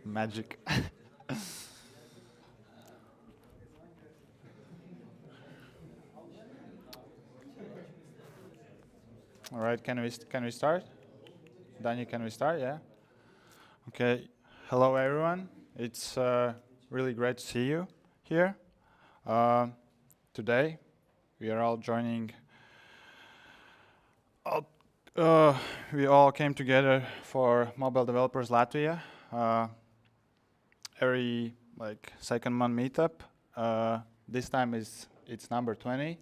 Magic. All right, can we start? Daniel, can we start? Yeah. Okay. Hello, everyone. It's really great to see you here. Today, we are all joining. We all came together for Mobile Developers Latvia. Every second month meetup. This time it's number 20.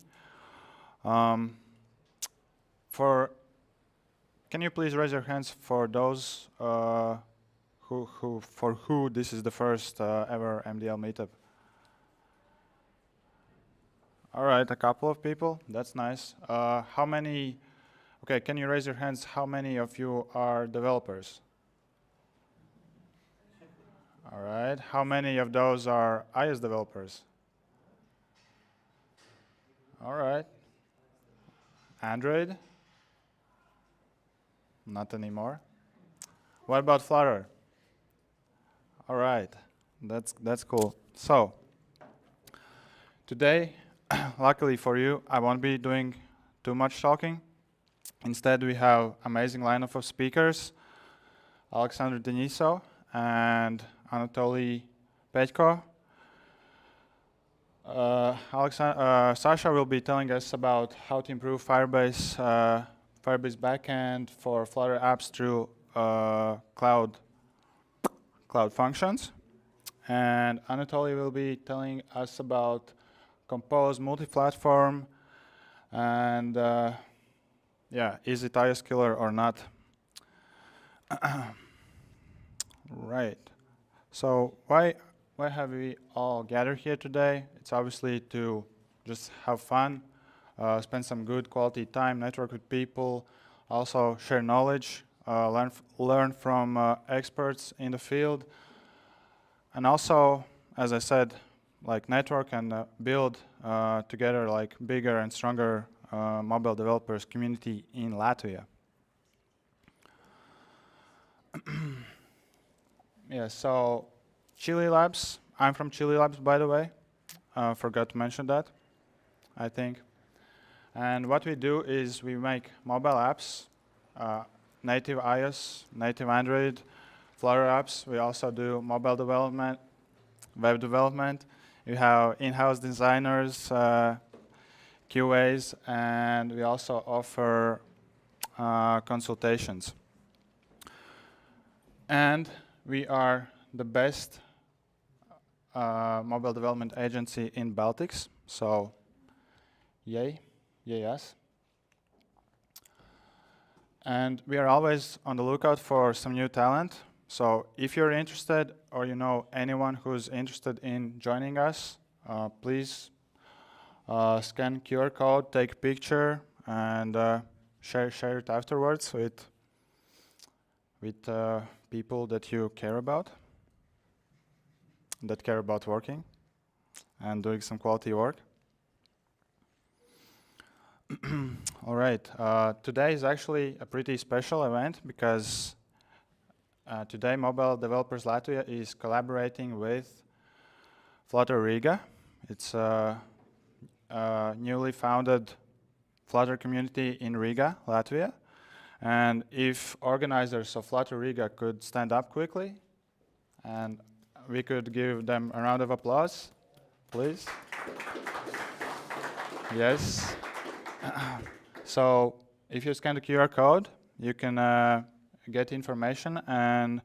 Can you please raise your hands for those for who this is the first ever MDL meetup? All right, a couple of people. That's nice. How many? Okay, can you raise your hands? How many of you are developers? All right. How many of those are iOS developers? All right. Android? Not anymore. What about Flutter? All right. That's cool. So today, luckily for you, I won't be doing too much talking. Instead, we have amazing lineup of speakers: Aleksandr Denisov and Anatolijs Petjko. Sasha will be telling us about how to improve Firebase Backend for Flutter apps through cloud functions. And Anatoly will be telling us about Compose Multiplatform and is it iOS killer or not? Right. So why have we all gathered here today? It's obviously to just have fun, spend some good quality time, network with people, also share knowledge, learn from experts in the field, and also, as I said, network and build together bigger and stronger mobile developers community in Latvia. Yeah, so Chili Labs. I'm from Chili Labs, by the way. Forgot to mention that, I think. And what we do is we make mobile apps, native iOS, native Android, Flutter apps. We also do mobile development, web development. We have in-house designers, QAs, and we also offer consultations. And we are the best mobile development agency in Baltics, so yay us. And we are always on the lookout for some new talent. So if you're interested or you know anyone who's interested in joining us, please scan QR code, take a picture, and share it afterwards with people that you care about, that care about working and doing some quality work. All right, today is actually a pretty special event because today Mobile Developers Latvia is collaborating with Flutter Riga. It's a newly founded Flutter community in Riga, Latvia. And if organizers of Flutter Riga could stand up quickly, and we could give them a round of applause, please. Yes. So if you scan the QR code, you can get information and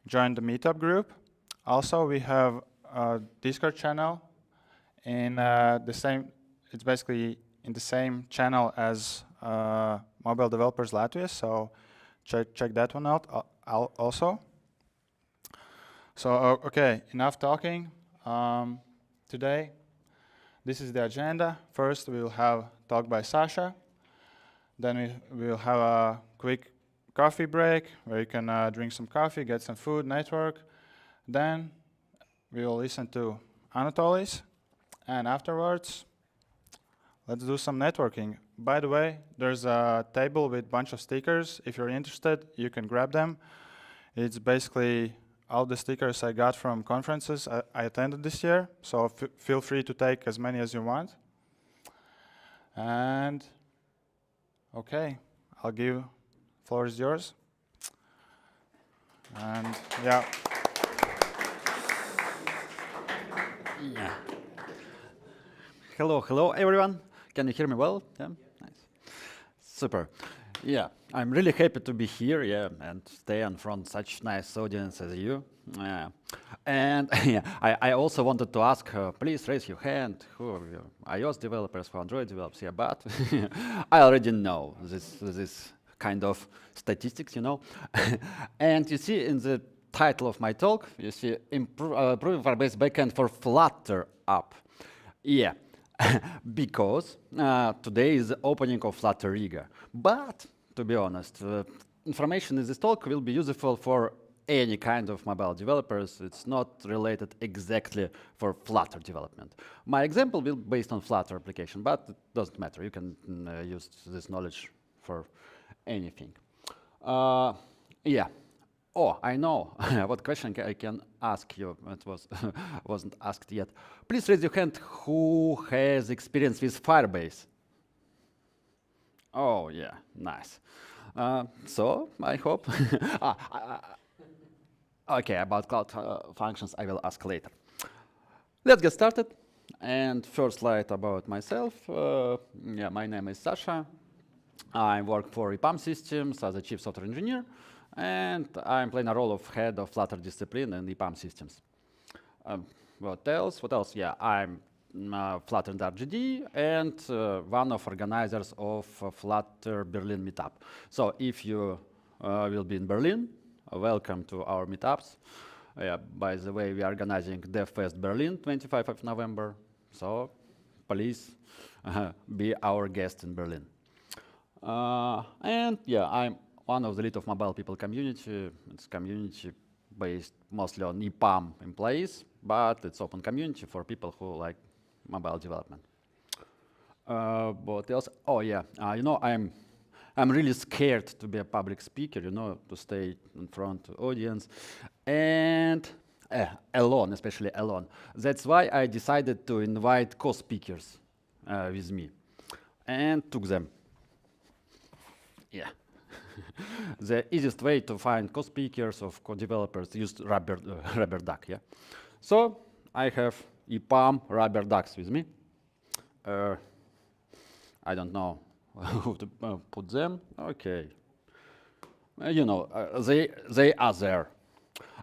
join the meetup group. Also, we have a Discord channel in the same. It's basically in the same channel as Mobile Developers Latvia. So check that one out also. So okay, enough talking. Today, this is the agenda. First, we will have talk by Sasha. Then we will have a quick coffee break where you can drink some coffee, get some food, network. Then we will listen to Anatolijs, and afterwards, let's do some networking. By the way, there's a table with a bunch of stickers. If you're interested, you can grab them. It's basically all the stickers I got from conferences I attended this year, so feel free to take as many as you want. And okay, I'll give, floor is yours. And yeah. Yeah. Hello everyone. Can you hear me well? Yeah, nice. Super. Yeah, I'm really happy to be here, yeah, and stay in front of such nice audience as you. And yeah, I also wanted to ask, please raise your hand, who are you? iOS developers, who Android developers, yeah, but I already know this kind of statistics, you know. And you see in the title of my talk, you see improving Firebase Backend for Flutter App. Yeah, because today is the opening of Flutter Riga. But to be honest, information in this talk will be useful for any kind of mobile developers. It's not related exactly for Flutter development. My example will be based on Flutter application, but it doesn't matter. You can use this knowledge for anything. Yeah. Oh, I know what question I can ask you. It wasn't asked yet. Please raise your hand who has experience with Firebase. Oh, yeah, nice. So, I hope. Okay, about cloud functions, I will ask later. Let's get started. And first slide about myself. Yeah, my name is Sasha. I work for EPAM Systems as a chief software engineer, and I'm playing a role of head of Flutter Discipline in EPAM Systems. What else? Yeah, I'm Flutter and Dart GDE and one of organizers of Flutter Berlin Meetup. So if you will be in Berlin, welcome to our meetups. By the way, we are organizing DevFest Berlin, 25th of November. So please be our guest in Berlin. And yeah, I'm one of the lead of mobile people community. It's community based mostly on EPAM employees, but it's open community for people who like mobile development. What else? Oh yeah, you know, I'm really scared to be a public speaker, you know, to stay in front of audience, and alone, especially alone. That's why I decided to invite co-speakers with me, and took them. Yeah. The easiest way to find co-speakers of co-developers used rubber duck, yeah. So I have EPAM rubber ducks with me. I don't know who to put them. Okay. You know, they are there.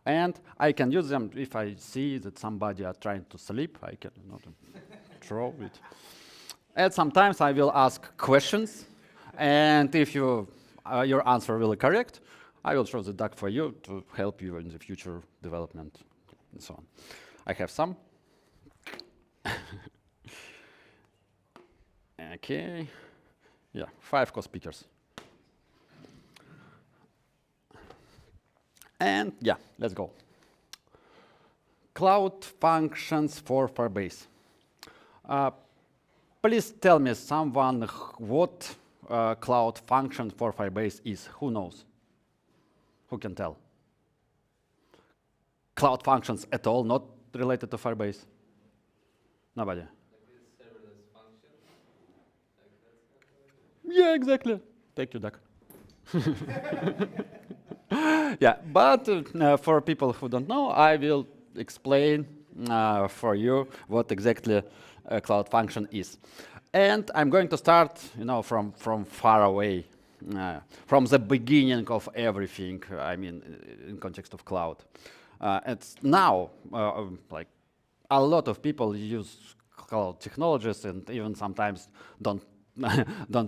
And I can use them if I see that somebody are trying to sleep. I can throw it. And sometimes I will ask questions. And if your answer will be correct, I will throw the duck for you to help you in the future development and so on. I have some. Okay. Yeah, 5 co-speakers. And yeah, let's go. Cloud functions for Firebase. Please tell me someone what cloud function for Firebase is. Who knows? Who can tell? Cloud functions at all, not related to Firebase? Nobody? Like this serverless function? Like yeah, exactly. Thank you, Doc. Yeah, but for people who don't know, I will explain for you what exactly a cloud function is. And I'm going to start, you know, from far away, from the beginning of everything. I mean, in context of cloud. It's now like a lot of people use cloud technologies, and even sometimes don't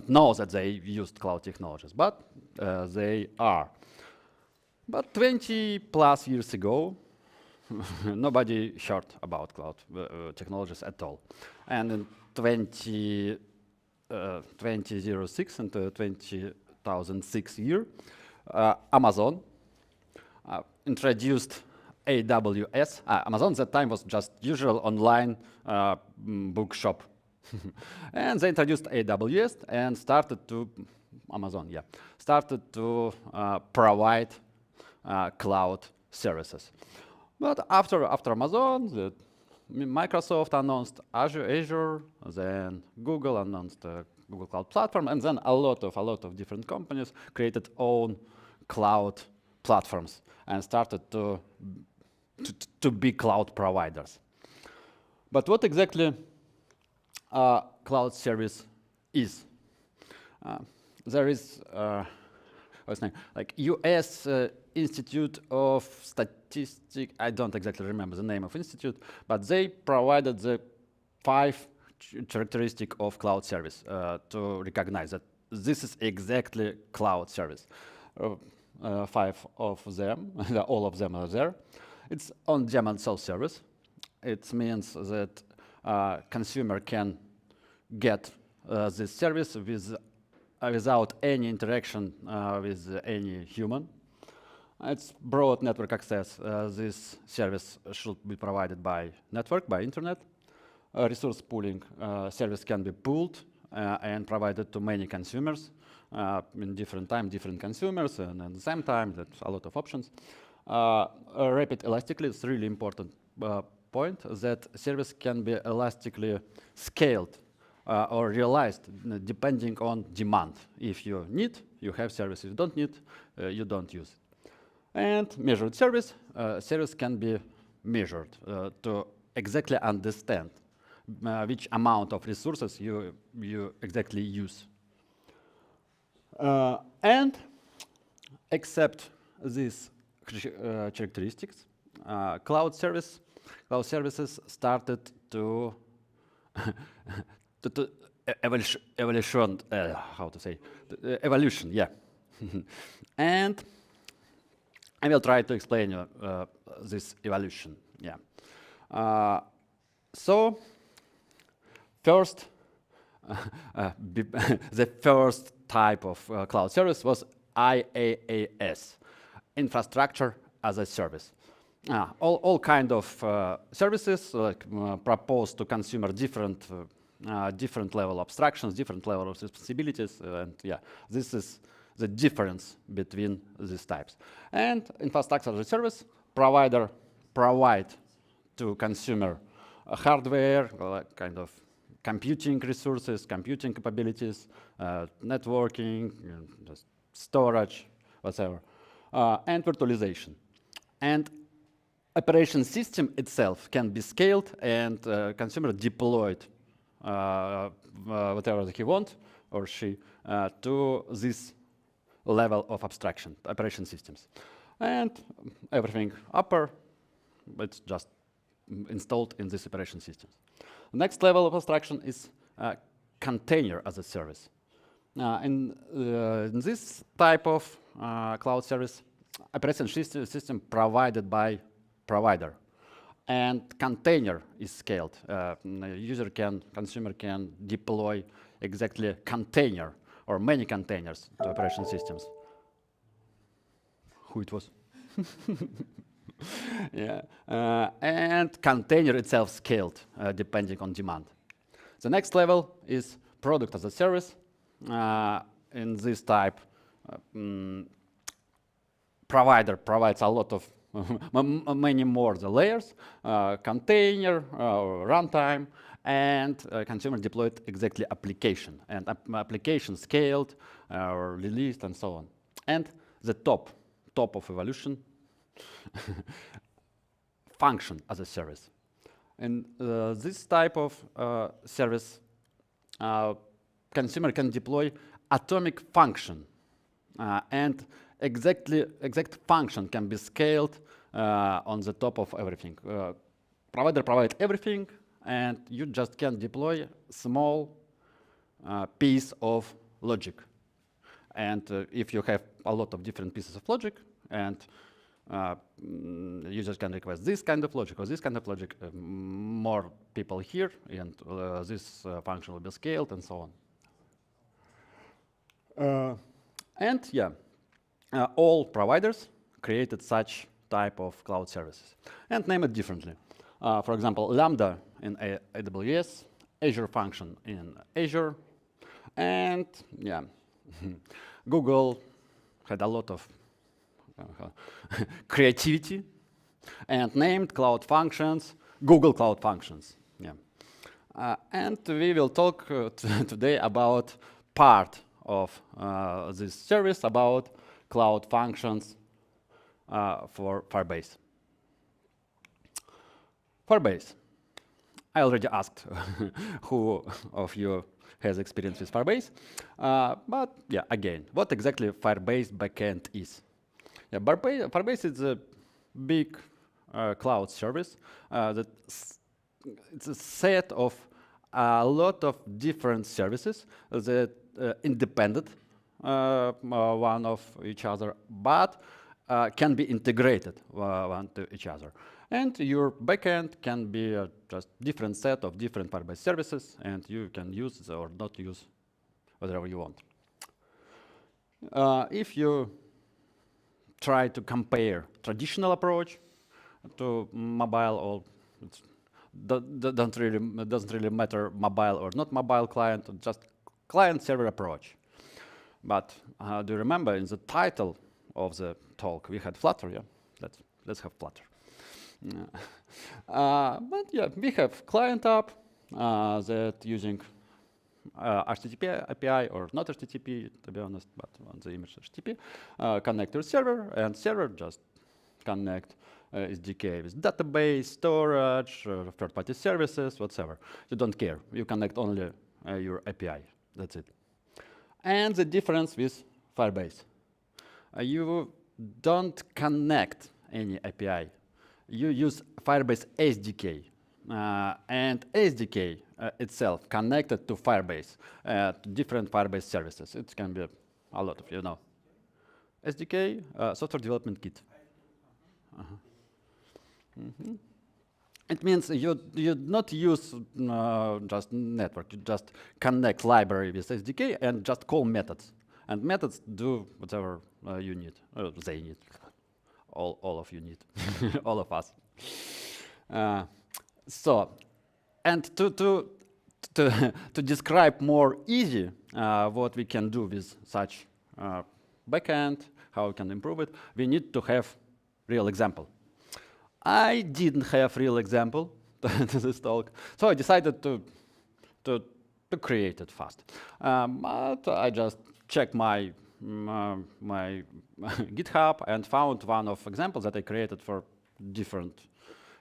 know that they used cloud technologies, but they are. But 20 plus years ago, nobody heard about cloud technologies at all. And in 2006 and 2006 year, Amazon introduced AWS. Amazon at that time was just usual online bookshop. And they introduced AWS and started to, started to provide cloud services. But after Amazon, Microsoft announced Azure, then Google announced Google Cloud Platform, and then a lot of different companies created own cloud platforms and started to be cloud providers. But what exactly cloud service is? There is what's the name? Like US Institute of Statistics. I don't exactly remember the name of institute, but they provided the 5 characteristics of cloud service to recognize that this is exactly cloud service. 5 of them, all of them are there. It's on-demand self-service. It means that consumer can get this service without any interaction with any human. It's broad network access. This service should be provided by network, by internet. Resource pooling service can be pooled and provided to many consumers in different time, different consumers, and at the same time, that's a lot of options. Rapid elastically is really important point that service can be elastically scaled or realized depending on demand. If you need, you have service. If you don't need, you don't use it. And measured service, service can be measured to exactly understand which amount of resources you exactly use. And except these characteristics, cloud services started to evolution, evolution, yeah. And I will try to explain you this evolution, yeah. So first, the first type of cloud service was IaaS, infrastructure as a service. All kind of services proposed to consumer different level abstractions, different level of responsibilities, and yeah, this is the difference between these types. And infrastructure as a service, provider provide to consumer hardware, kind of computing resources, computing capabilities, networking, storage, whatever, and virtualization. And operation system itself can be scaled and consumer deployed whatever he wants or she to this level of abstraction, operation systems. And everything upper, it's just installed in this operation systems. The next level of abstraction is container as a service. In this type of cloud service, operation system provided by provider, and container is scaled. Consumer can deploy exactly container or many containers to operation systems. Who it was? Yeah, and container itself scaled depending on demand. The next level is product as a service. In this type, provider provides a lot of many more the layers, container, runtime, and consumer deployed exactly application, and application scaled or released and so on. And the top of evolution, function as a service. And this type of service, consumer can deploy atomic function, and exact function can be scaled on the top of everything. Provider provide everything, and you just can deploy small piece of logic. And if you have a lot of different pieces of logic, and users can request this kind of logic or this kind of logic, more people here, and this function will be scaled and so on. And yeah, all providers created such type of cloud services and name it differently. For example, Lambda in AWS, Azure function in Azure, and yeah, Google had a lot of creativity, and named Cloud Functions, Google Cloud Functions. Yeah. And we will talk today about part of this service, about Cloud Functions for Firebase. Firebase. I already asked who of you has experience with Firebase. But yeah, again, what exactly Firebase Backend is? Yeah, Firebase is a big cloud service it's a set of a lot of different services that independent one of each other, but can be integrated one to each other. And your backend can be just different set of different Firebase services, and you can use or not use whatever you want. If you try to compare traditional approach to mobile, or doesn't really matter mobile or not mobile client, just client-server approach. But do you remember in the title of the talk we had Flutter? Yeah, let's have Flutter. But yeah, we have client app that using HTTP API or not HTTP, to be honest, but on the image HTTP, connect to server, and server just connect SDK with database, storage, third-party services, whatever. You don't care. You connect only your API. That's it. And the difference with Firebase, you don't connect any API. You use Firebase SDK. And SDK itself connected to Firebase, to different Firebase services. It can be a lot of, SDK, Software Development Kit. It means you not use just network. You just connect library with SDK and just call methods. And methods do whatever you need, or they need. All of you need, all of us. So, and to describe more easy what we can do with such backend, how we can improve it, we need to have real example. I didn't have real example to this talk, so I decided to create it fast. But I just checked my GitHub and found one of examples that I created for different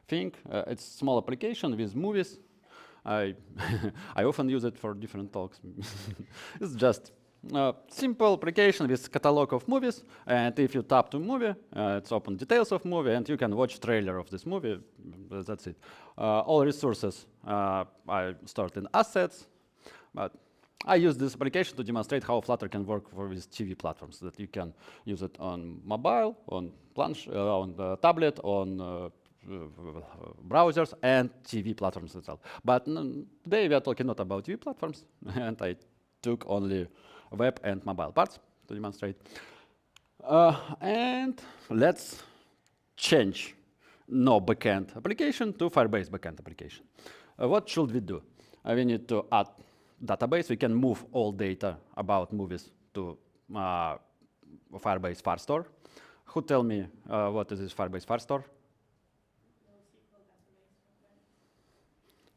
thing. It's small application with movies. I often use it for different talks. It's just a simple application with catalog of movies, and if you tap to movie, it's open details of movie, and you can watch trailer of this movie. That's it. All resources I stored in assets, but I use this application to demonstrate how Flutter can work with TV platforms, that you can use it on mobile, on on tablet, on browsers, and TV platforms itself. But today we are talking not about TV platforms, and I took only web and mobile parts to demonstrate. And let's change no backend application to Firebase backend application. What should we do? We need to add database. We can move all data about movies to Firebase Firestore. Who tell me what is this Firebase Firestore?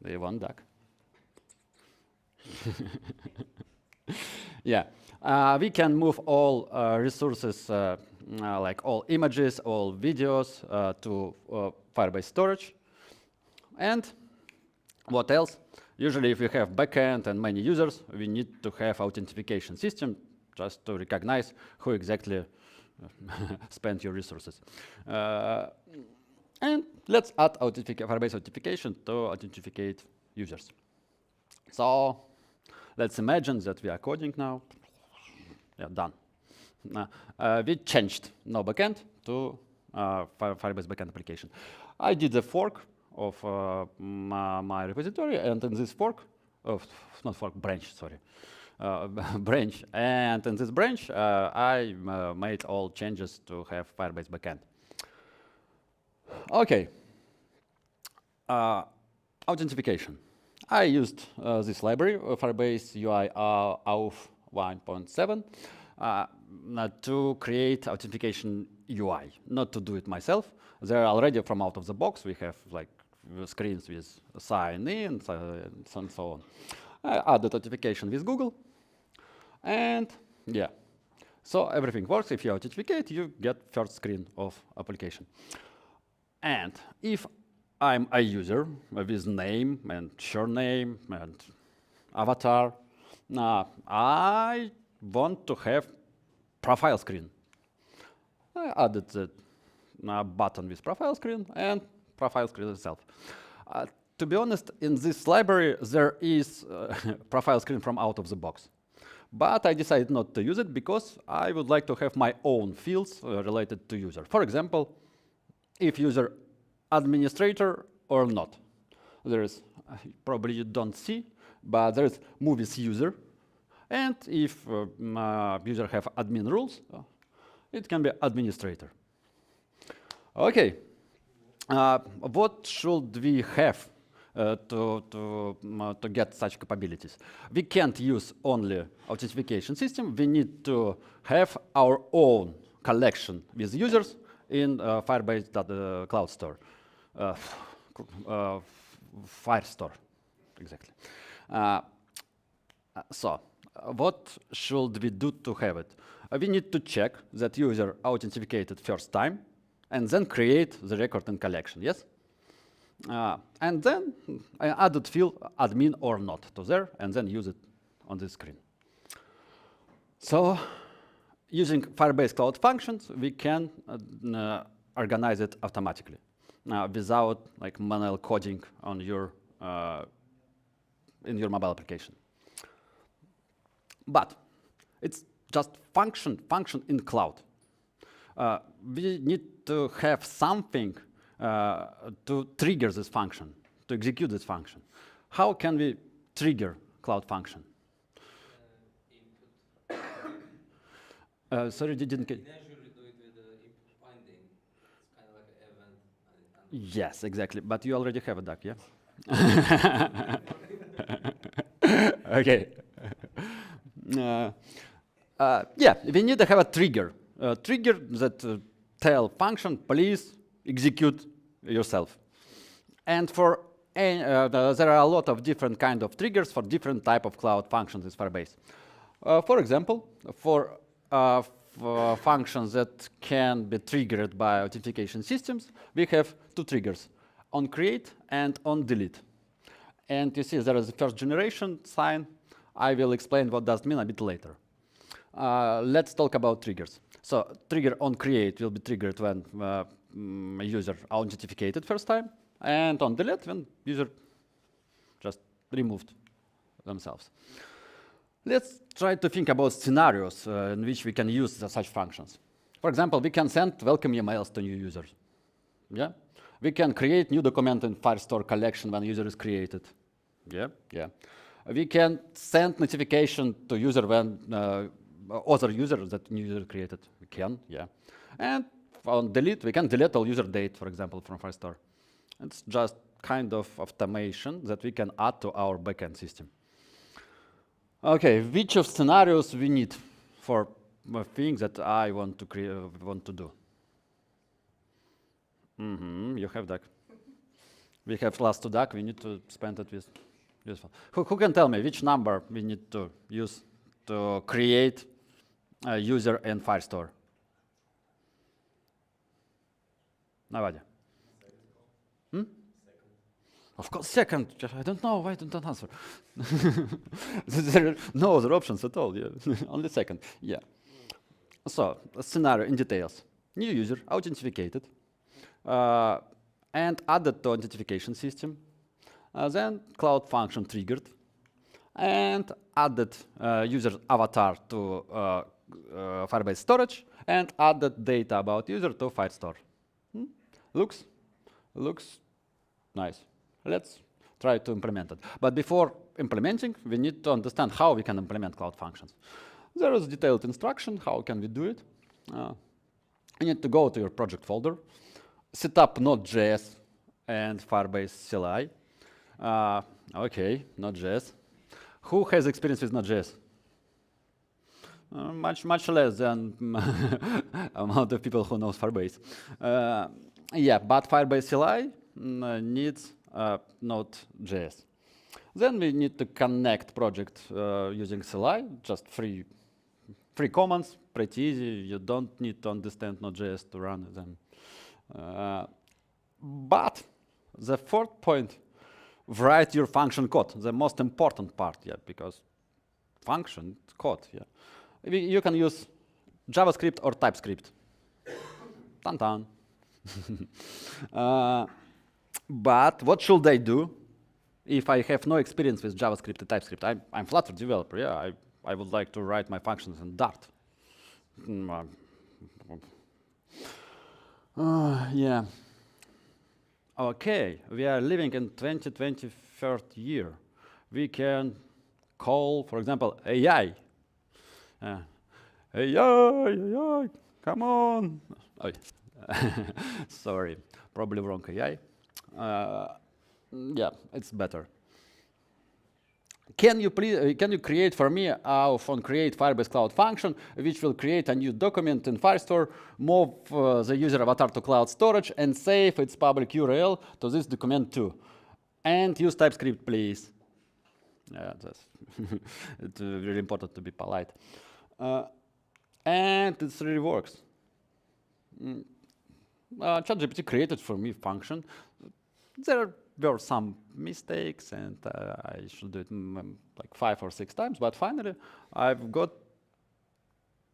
They want duck. Yeah, we can move all resources, like all images, all videos, to Firebase storage. And what else? Usually, if we have backend and many users, we need to have authentication system just to recognize who exactly spent your resources. And let's add Firebase authentication to authenticate users. So let's imagine that we are coding now. Yeah, done. We changed no backend to Firebase backend application. I did a fork of my repository, and in this fork, branch, sorry. Branch, and in this branch, I made all changes to have Firebase backend. Okay, authentication. I used this library, Firebase UI AUF 1.7. to create authentication UI, not to do it myself. They're already from out of the box. We have like screens with sign in and so on. I added authentication with Google, and yeah. So everything works. If you authenticate, you get first screen of application. And if I'm a user with name and surname and avatar, I want to have profile screen. I added the button with profile screen and profile screen itself. To be honest, in this library, there is profile screen from out of the box. But I decided not to use it because I would like to have my own fields related to user. For example, if user administrator or not. There is, probably you don't see, but there is movies user. And if user have admin rules, it can be administrator. Okay, what should we have to get such capabilities? We can't use only authentication system. We need to have our own collection with users in Firebase Cloud Store, Firestore, exactly. So, what should we do to have it? We need to check that user authenticated first time, and then create the record and collection, yes? And then I added field admin or not to there, and then use it on this screen. So using Firebase Cloud Functions, we can organize it automatically without like manual coding on your in your mobile application. But it's just function in cloud. We need to have something to trigger this function, to execute this function. How can we trigger cloud function? Sorry, didn't get. In Azure, you do it with the input binding. It's kind of like an event. Yes, exactly. But you already have a duck, yeah? Okay. Yeah, we need to have a trigger. Trigger that tell function, please execute yourself. And for there are a lot of different kind of triggers for different type of cloud functions in Firebase. For example, for functions that can be triggered by authentication systems, we have two triggers, on create and on delete. And you see there is a first generation sign. I will explain what does mean a bit later. Let's talk about triggers. So trigger on create will be triggered when user authenticated first time, and on delete when user just removed themselves. Let's try to think about scenarios in which we can use such functions. For example, we can send welcome emails to new users. Yeah, we can create new document in Firestore collection when user is created. Yeah. We can send notification to user when other user that new user created. We can, yeah. And on delete, we can delete all user date, for example, from Firestore. It's just kind of automation that we can add to our backend system. Okay, which of scenarios we need for things that I want to do? You have duck. We have last two duck. We need to spend it with useful. Who can tell me which number we need to use to create a user in Firestore? Nobody. Of course, second. I don't know. Why don't I answer? There are no other options at all. Yeah. Only second. Yeah. So, a scenario in details. New user, authenticated, and added to authentication system. Then cloud function triggered, and added user avatar to Firebase storage, and added data about user to Firestore. Looks nice. Let's try to implement it. But before implementing, we need to understand how we can implement cloud functions. There is detailed instruction, how can we do it. You need to go to your project folder, set up Node.js and Firebase CLI. Okay, Node.js. Who has experience with Node.js? much less than amount of people who knows Firebase. Yeah, but Firebase CLI needs Node.js. Then we need to connect project using CLI, just free commands, pretty easy. You don't need to understand Node.js to run them. But the fourth point, write your function code, the most important part, yeah, because function code, yeah. You can use JavaScript or TypeScript. Dun-dun. But what should I do if I have no experience with JavaScript and TypeScript? I'm Flutter developer, yeah. I would like to write my functions in Dart. Yeah. Okay, we are living in 2023rd year. We can call, for example, AI. AI, come on. Oh, sorry, probably wrong AI. Yeah, it's better. Can you create for me on create Firebase Cloud function, which will create a new document in Firestore, move the user avatar to cloud storage, and save its public URL to this document too. And use TypeScript, please. Yeah, that's it's really important to be polite. And it really works. ChatGPT created for me function. There were some mistakes, and I should do it like 5 or 6 times, but finally I've got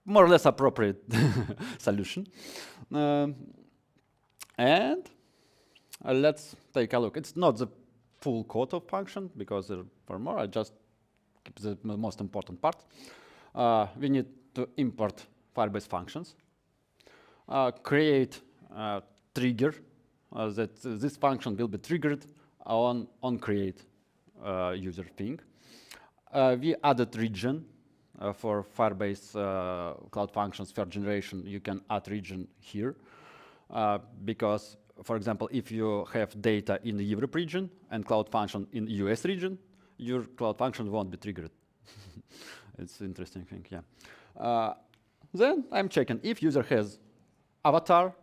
more or less appropriate solution. And let's take a look. It's not the full code of function, because there are more. I just keep the most important part. We need to import Firebase functions, create a trigger that this function will be triggered on create user thing. We added region for Firebase Cloud Functions third generation. You can add region here because, for example, if you have data in the Europe region and Cloud Function in US region, your Cloud Function won't be triggered. It's an interesting thing, yeah. Then I'm checking if user has avatar.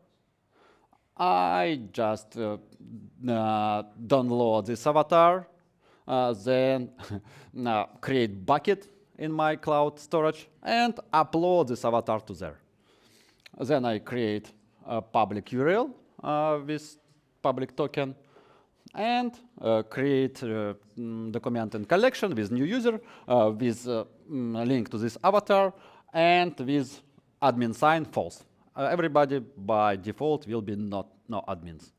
I just download this avatar, then create bucket in my cloud storage and upload this avatar to there. Then I create a public URL with public token and create document and collection with new user with link to this avatar and with admin sign false. Everybody by default will be no admins.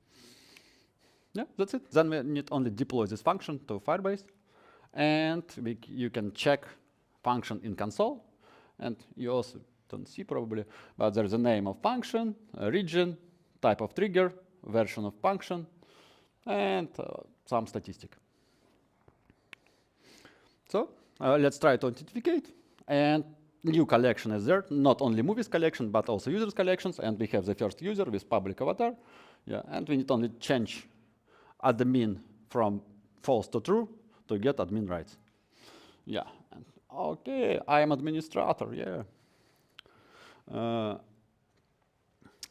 Yeah, that's it. Then we need only deploy this function to Firebase, and you can check function in console, and you also don't see probably, but there's a name of function, a region, type of trigger, version of function, and some statistic. So let's try to authenticate, and new collection is there, not only movies collection, but also users collections, and we have the first user with public avatar. Yeah, and we need only change admin from false to true to get admin rights. Yeah, and okay, I am administrator, yeah.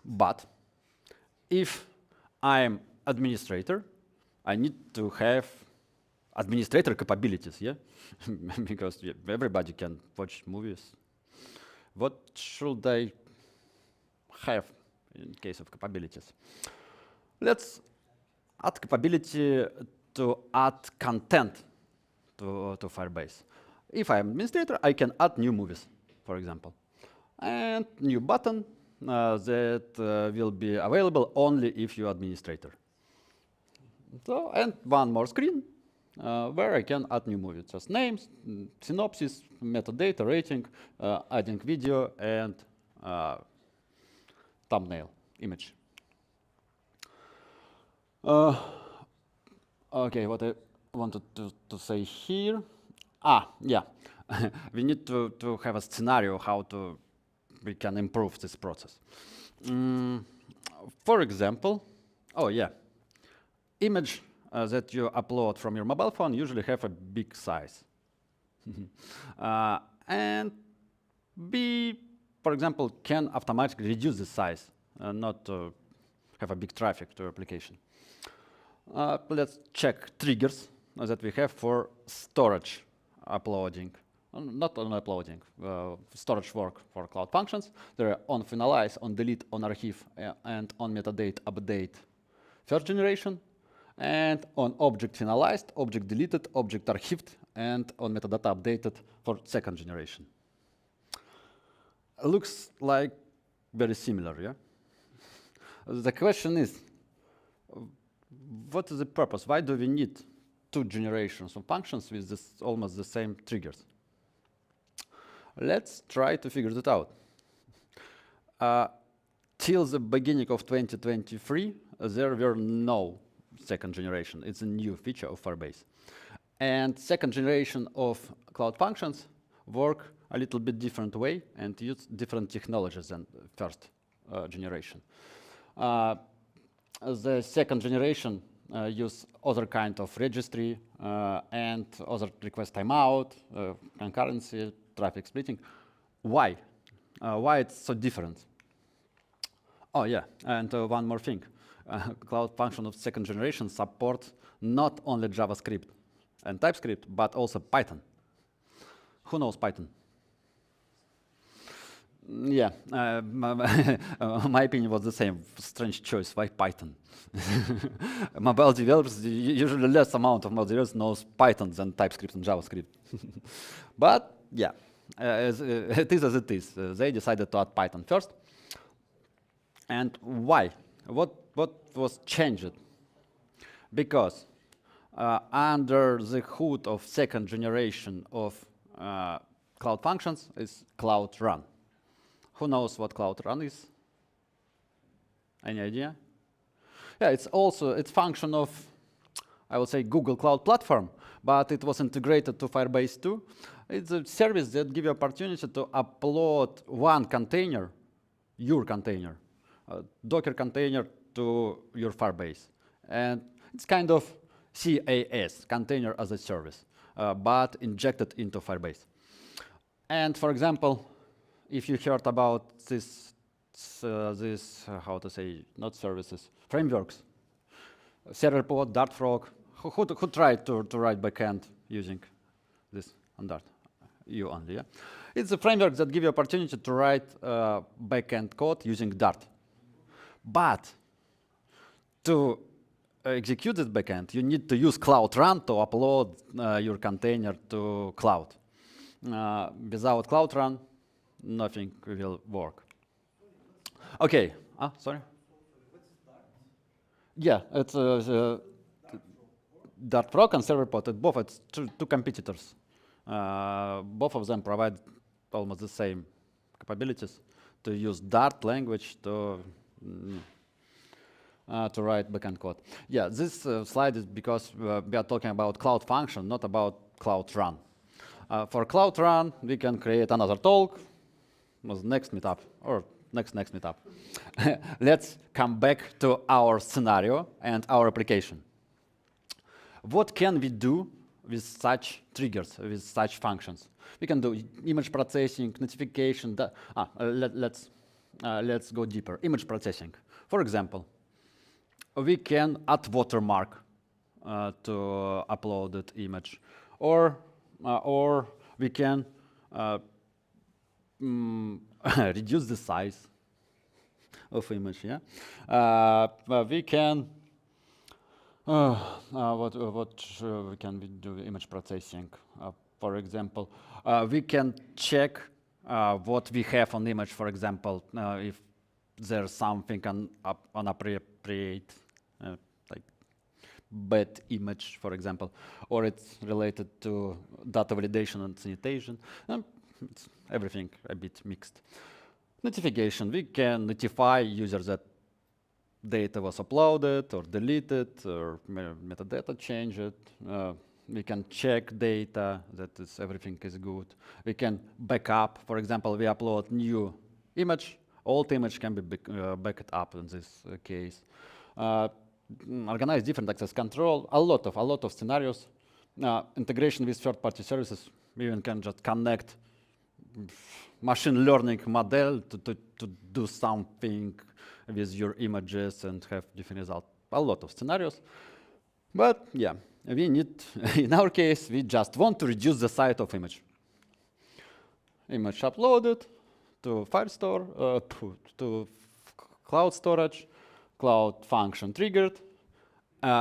But if I'm administrator, I need to have administrator capabilities, yeah? Because yeah, everybody can watch movies. What should I have in case of capabilities? Let's add capability to add content to Firebase. If I'm administrator, I can add new movies, for example. And new button that will be available only if you're administrator. So, and one more screen where I can add new movies, just names, synopsis, metadata, rating, adding video, and thumbnail image. Okay, what I wanted to say here. Yeah, we need to have a scenario how we can improve this process. For example, image that you upload from your mobile phone usually have a big size. And we, for example, can automatically reduce the size, not have a big traffic to your application. Let's check triggers that we have for storage uploading. Not only uploading, storage work for Cloud Functions. There are on finalize, on delete, on archive, and on metadata update first generation, and on object finalized, object deleted, object archived, and on metadata updated for second generation. Looks like very similar, yeah? The question is, what is the purpose? Why do we need two generations of functions with this almost the same triggers? Let's try to figure that out. Till the beginning of 2023, there were no second generation. It's a new feature of Firebase. And second generation of Cloud Functions work a little bit different way and use different technologies than first generation. The second generation use other kind of registry and other request timeout, concurrency, traffic splitting. Why? Why it's so different? Oh yeah, and one more thing. Cloud Function of second generation support not only JavaScript and TypeScript, but also Python. Who knows Python? Yeah, my opinion was the same. Strange choice. Why Python? Mobile developers, usually less amount of mobile developers knows Python than TypeScript and JavaScript. But yeah, it is as it is. They decided to add Python first. And why? What was changed? Because under the hood of second generation of Cloud Functions is Cloud Run. Who knows what Cloud Run is? Any idea? Yeah, it's function of, I would say, Google Cloud Platform, but it was integrated to Firebase too. It's a service that gives you opportunity to upload one container, your container, a Docker container to your Firebase. And it's kind of CAS, container as a service, but injected into Firebase. And for example, if you heard about this, how to say, not services, frameworks, Serverpod, Dartfrog, who tried to write backend using this on Dart? You only, yeah? It's a framework that gives you opportunity to write backend code using Dart. But to execute this backend, you need to use Cloud Run to upload your container to cloud. Without Cloud Run, nothing will work. Okay, sorry? Yeah, it's Dartfrog and Serverpod, both it's two competitors. Both of them provide almost the same capabilities to use Dart language to write backend code. Yeah, this slide is because we are talking about Cloud Function, not about Cloud Run. For Cloud Run, we can create another talk, next meetup, or next meetup. Let's come back to our scenario and our application. What can we do with such triggers, with such functions? We can do image processing, notification. Let's go deeper. Image processing. For example, we can add watermark to uploaded image, or we can reduce the size of image. Yeah, we can. What can we do? Image processing. For example, we can check what we have on image. For example, if there's something inappropriate, like bad image, for example, or it's related to data validation and sanitation. It's everything a bit mixed. Notification. We can notify users that data was uploaded or deleted or metadata changed. We can check data that everything is good. We can back up. For example, we upload new image. Old image can be backed up in this case. Organize different access control. A lot of scenarios. Integration with third-party services. We even can just connect machine learning model to do something with your images and have different results. A lot of scenarios. But yeah, we need, in our case, we just want to reduce the size of image. Image uploaded to Firestore, to cloud storage, cloud function triggered,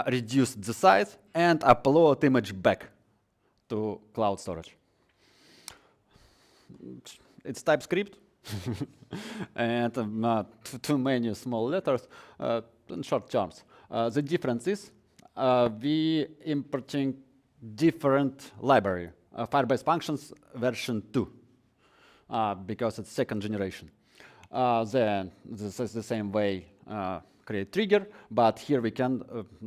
reduce the size, and upload image back to cloud storage. It's TypeScript, and too many small letters and short terms. The difference is we importing different library, Firebase Functions version 2, because it's second generation. Then this is the same way create trigger, but here we can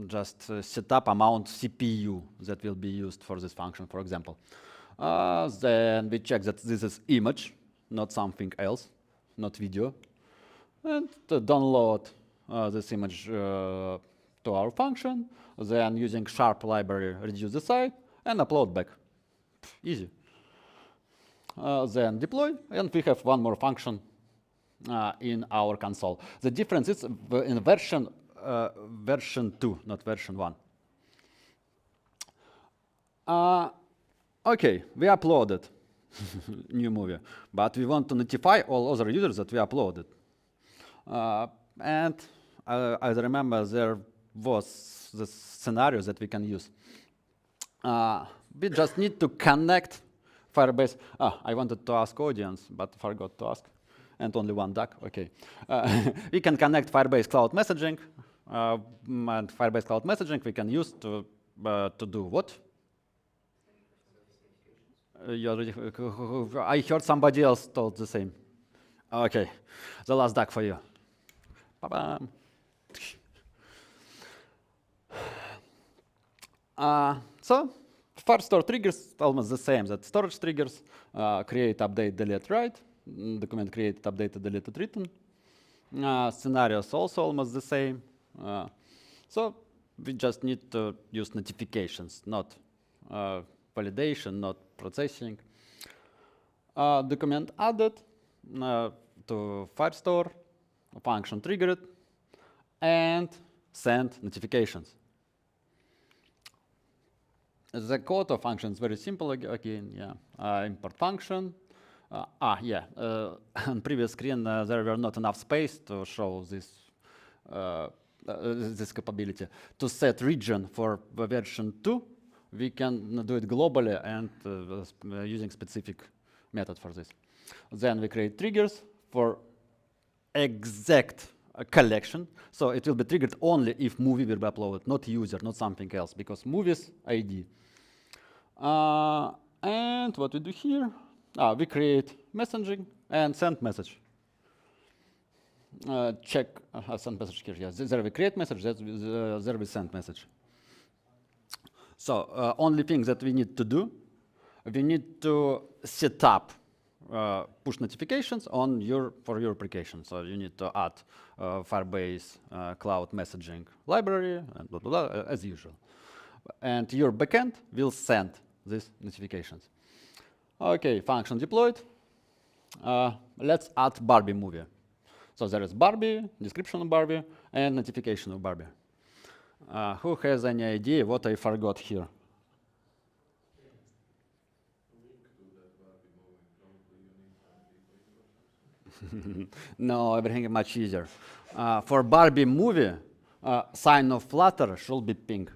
just set up amount CPU that will be used for this function, for example. Then we check that this is image, not something else, not video, and to download this image to our function, then using sharp library reduce the size and upload back. Easy. Then deploy, and we have one more function in our console. The difference is in version 2, not version 1. Okay, we uploaded new movie, but we want to notify all other users that we uploaded. And I remember there was the scenario that we can use. We just need to connect Firebase. I wanted to ask audience, but forgot to ask. And only one duck, okay. We can connect Firebase Cloud Messaging, and Firebase Cloud Messaging we can use to do what? I heard somebody else told the same. Okay, the last duck for you. Ba-bam. So, Firestore triggers almost the same. That storage triggers create, update, delete, write. Document created, updated, deleted, written. Scenarios also almost the same. So we just need to use notifications, not validation, not processing. Document added to Firestore, function triggered, and send notifications. The code of function is very simple again. Yeah, import function. On previous screen there were not enough space to show this this capability. To set region for version 2, we can do it globally and using specific method for this. Then we create triggers for exact collection. So it will be triggered only if movie will be uploaded, not user, not something else, because movies ID. And what we do here? We create messaging and send message. Check send message here. Yes, there we create message, there we send message. So only thing that we need to do, we need to set up push notifications on for your application. So you need to add Firebase Cloud Messaging library and blah, blah, blah, as usual. And your backend will send these notifications. Okay, function deployed. Let's add Barbie movie. So there is Barbie, description of Barbie, and notification of Barbie. Who has any idea what I forgot here? No, everything is much easier. For Barbie movie, sign of Flutter should be pink.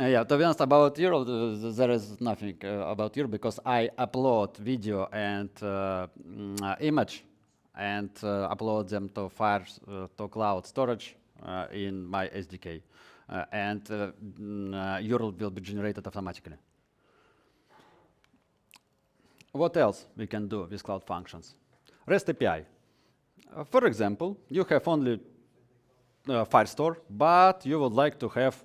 Yeah, to be honest, about your, there is nothing about your, because I upload video and image and upload them to to cloud storage in my SDK. And URL will be generated automatically. What else we can do with cloud functions? REST API. For example, you have only Firestore, but you would like to have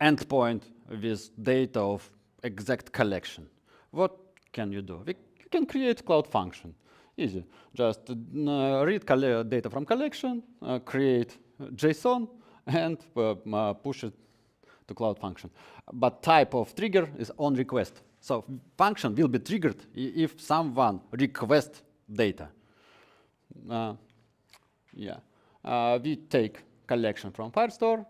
endpoint with data of exact collection. What can you do? You can create cloud function. Easy. Just read data from collection, create JSON, and push it to Cloud Function. But type of trigger is on request. So function will be triggered if someone requests data. We take collection from Firestore,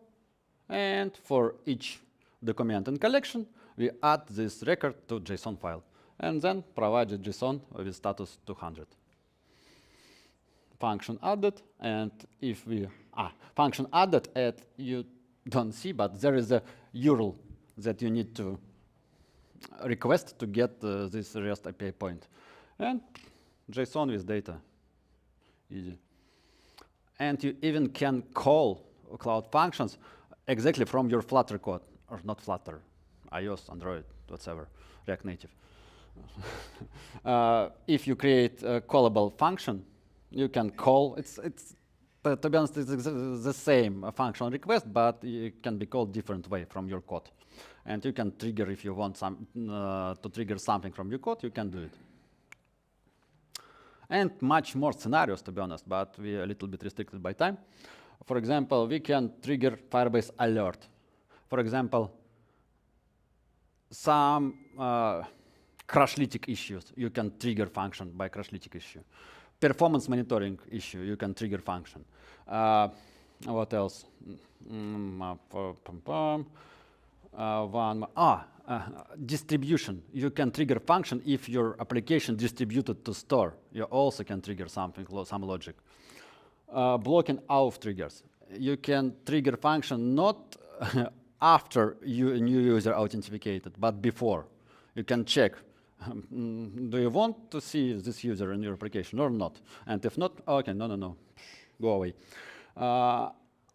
and for each document in collection, we add this record to JSON file, and then provide the JSON with status 200. Function added, and if we function added, you don't see, but there is a URL that you need to request to get this REST API point, and JSON with data, easy. And you even can call Cloud Functions exactly from your Flutter code, or not Flutter, iOS, Android, whatever, React Native. If you create a callable function, you can call, to be honest, it's the same function request, but it can be called different way from your code. And you can trigger, if you want to trigger something from your code, you can do it. And much more scenarios, to be honest, but we are a little bit restricted by time. For example, we can trigger Firebase alert. For example, some Crashlytic issues, you can trigger function by Crashlytic issue. Performance monitoring issue, you can trigger function. What else? Distribution. You can trigger function if your application distributed to store. You also can trigger something, some logic. Blocking auth triggers. You can trigger function not after a new user authenticated, but before. You can check, do you want to see this user in your application or not? And if not, okay, no, go away.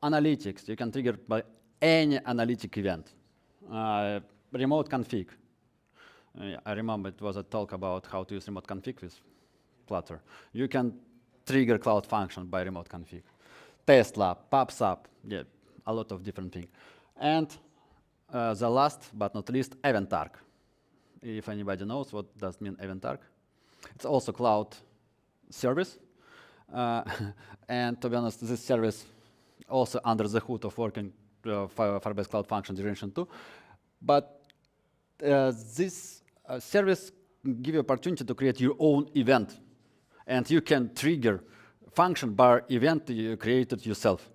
Analytics, you can trigger by any analytic event. Remote config. I remember it was a talk about how to use remote config with Flutter. You can trigger Cloud Function by remote config. Test lab, pops up, yeah, a lot of different things. And the last but not least, event arc. If anybody knows what does mean event arc, it's also cloud service. And to be honest, this service also under the hood of working Firebase Cloud Function Generation 2. But this service gives you opportunity to create your own event. And you can trigger function by event you created yourself.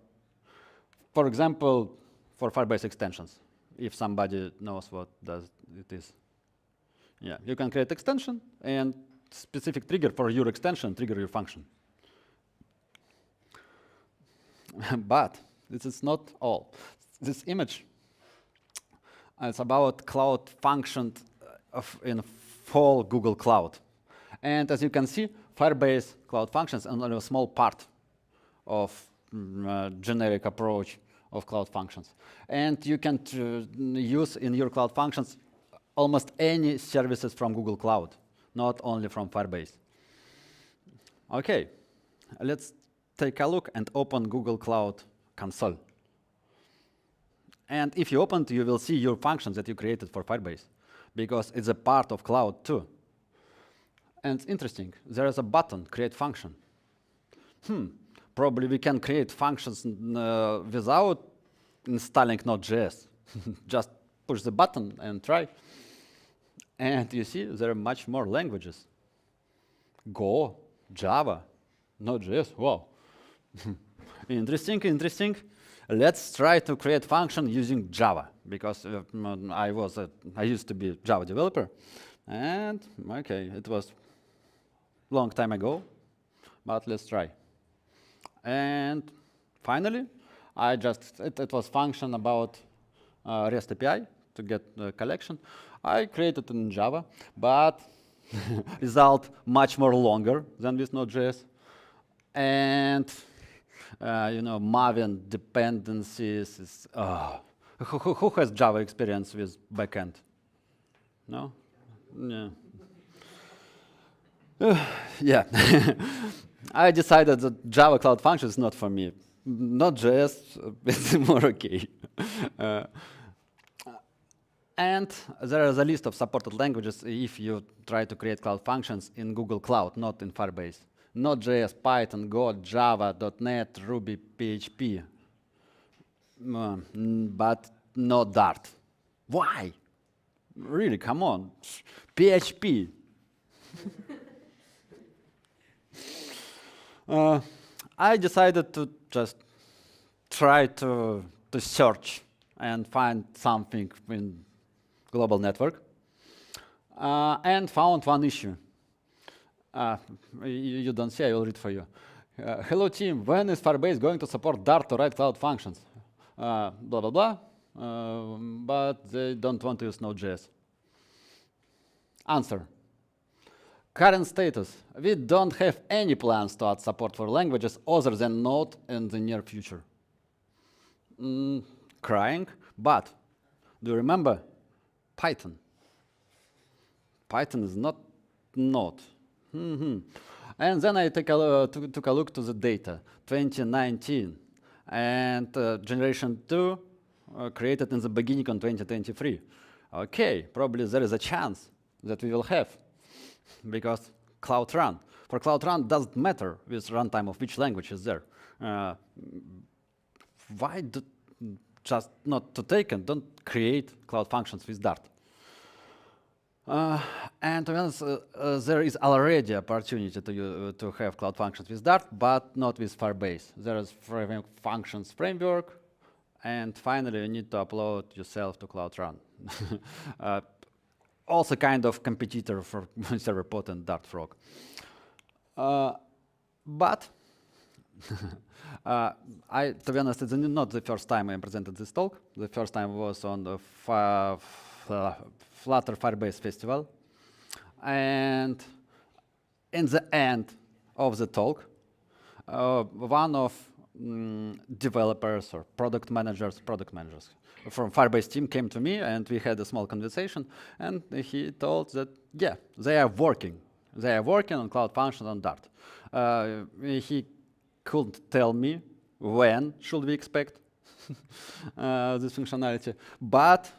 For example, for Firebase extensions, if somebody knows what it is. Yeah, you can create extension and specific trigger for your extension, trigger your function. But this is not all. This image is about cloud functions in full Google Cloud. And as you can see, Firebase Cloud Functions are only a small part of generic approach of Cloud Functions. And you can use in your Cloud Functions almost any services from Google Cloud, not only from Firebase. Okay, let's take a look and open Google Cloud Console. And if you open it, you will see your functions that you created for Firebase, because it's a part of cloud too. And it's interesting, there is a button, create function. Probably we can create functions without installing Node.js. Just push the button and try. And you see, there are much more languages. Go, Java, Node.js, wow. Interesting. Let's try to create function using Java, because I used to be a Java developer. And okay, it was long time ago, but let's try. And finally, it was function about REST API to get the collection. I created it in Java, but result much more longer than with Node.js. And Maven dependencies is, who has Java experience with backend? No? Yeah. Yeah. I decided that Java Cloud Function is not for me. Node.js is more okay. And there is a list of supported languages if you try to create Cloud Functions in Google Cloud, not in Firebase. Node.js, Python, Go, Java, .NET, Ruby, PHP. But not Dart. Why? Really, come on. PHP. I decided to just try to search and find something in global network, and found one issue. You don't see, I will read for you. Hello team, when is Firebase going to support Dart to write cloud functions? Blah, blah, blah. But they don't want to use Node.js. Answer. Current status. We don't have any plans to add support for languages other than Node in the near future. Crying, but do you remember Python? Python is not Node. And then I took a look to the data, 2019, and generation 2 created in the beginning on 2023. Okay, probably there is a chance that we will have, because Cloud Run. For Cloud Run, doesn't matter with runtime of which language is there. Why just not to take and don't create cloud functions with Dart? And to be honest, there is already opportunity to have cloud functions with Dart, but not with Firebase. There is functions framework, and finally you need to upload yourself to Cloud Run. Also kind of competitor for server pod and Dart Frog. But to be honest, it's not the first time I presented this talk. The first time was on the Flutter Firebase Festival. And in the end of the talk, one of developers or product managers from Firebase team came to me, and we had a small conversation, and he told that, yeah, they are working on cloud functions on Dart. He couldn't tell me when should we expect this functionality, but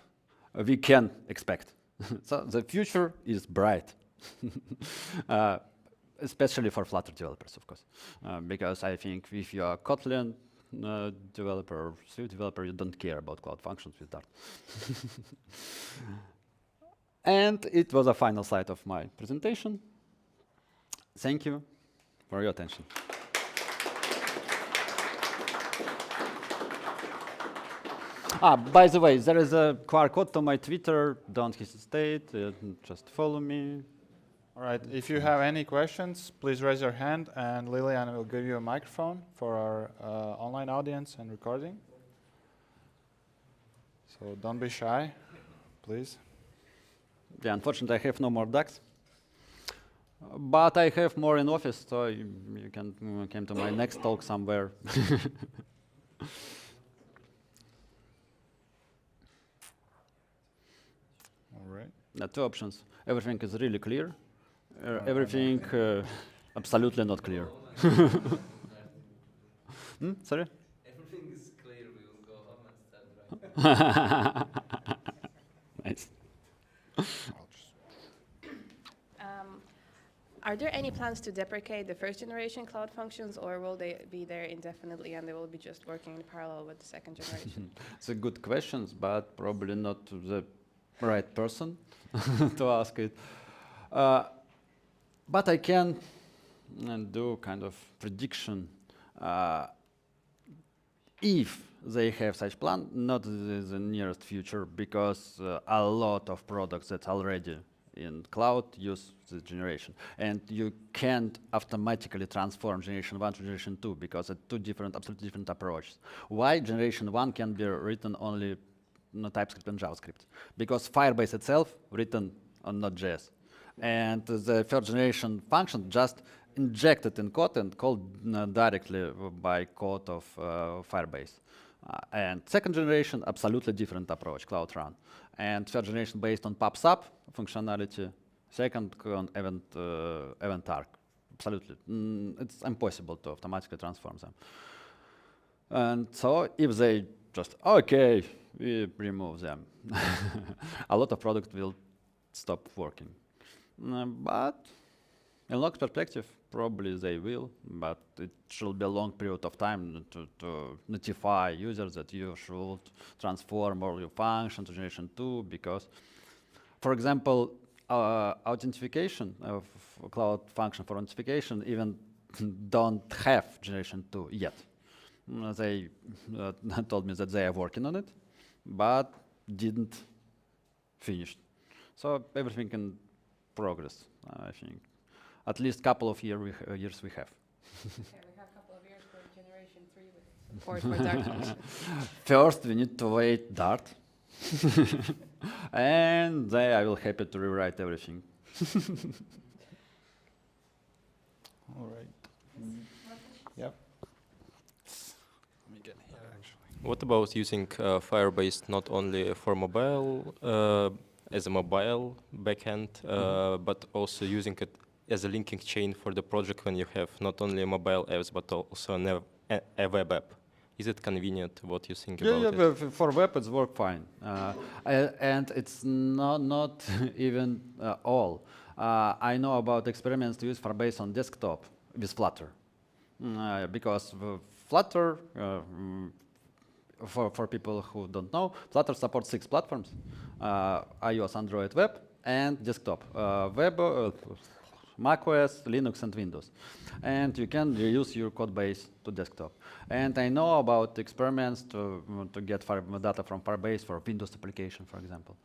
we can expect. So the future is bright, especially for Flutter developers, of course, because I think if you are Kotlin developer or Swift developer, you don't care about cloud functions with Dart. And it was a final slide of my presentation. Thank you for your attention. By the way, there is a QR code to my Twitter. Don't hesitate, just follow me. All right, if you have any questions, please raise your hand, and Lilian will give you a microphone for our online audience and recording. So don't be shy, please. Yeah, unfortunately, I have no more ducks. But I have more in office, so you can come to my next talk somewhere. All right. Two options. Everything is really clear. Everything absolutely not clear. Sorry? Everything is clear, we will go home and start writing. Nice. Are there any plans to deprecate the first generation cloud functions, or will they be there indefinitely and they will be just working in parallel with the second generation? It's a good questions, but probably not to the right person to ask it. But I can do kind of prediction. If they have such plan, not in the nearest future, because a lot of products that already in cloud use this generation. And you can't automatically transform generation 1 to generation 2 because it's two different, absolutely different approaches. Why generation 1 can be written only on TypeScript and JavaScript? Because Firebase itself written on Node.js. And the first generation function just injected in code and called directly by code of Firebase. And second generation, absolutely different approach, Cloud Run. And third generation based on PubSub functionality, second on event arc. Absolutely, it's impossible to automatically transform them. And so if they just, okay, we remove them, a lot of product will stop working. But In long perspective, probably they will, but it should be a long period of time to notify users that you should transform all your function to generation 2, because, for example, authentication of cloud function for authentication even don't have generation 2 yet. They told me that they are working on it, but didn't finish. So everything in progress, I think. At least couple of years we have. Yeah, we have a couple of years for generation 3 with support for Dart function. First, we need to wait Dart. And then I will happy to rewrite everything. All right. Yep. Let me get here, actually. What about using Firebase not only for mobile, as a mobile backend, but also using it as a linking chain for the project when you have not only mobile apps, but also a web app? Is it convenient? What you think about it? Yeah, for web it's work fine. And it's not even all. I know about experiments to use Firebase on desktop with Flutter. Because Flutter, for people who don't know, Flutter supports 6 platforms: iOS, Android, web, and desktop. Web, macOS, Linux, and Windows. And you can reuse your code base to desktop. And I know about experiments to get data from Firebase for Windows application, for example.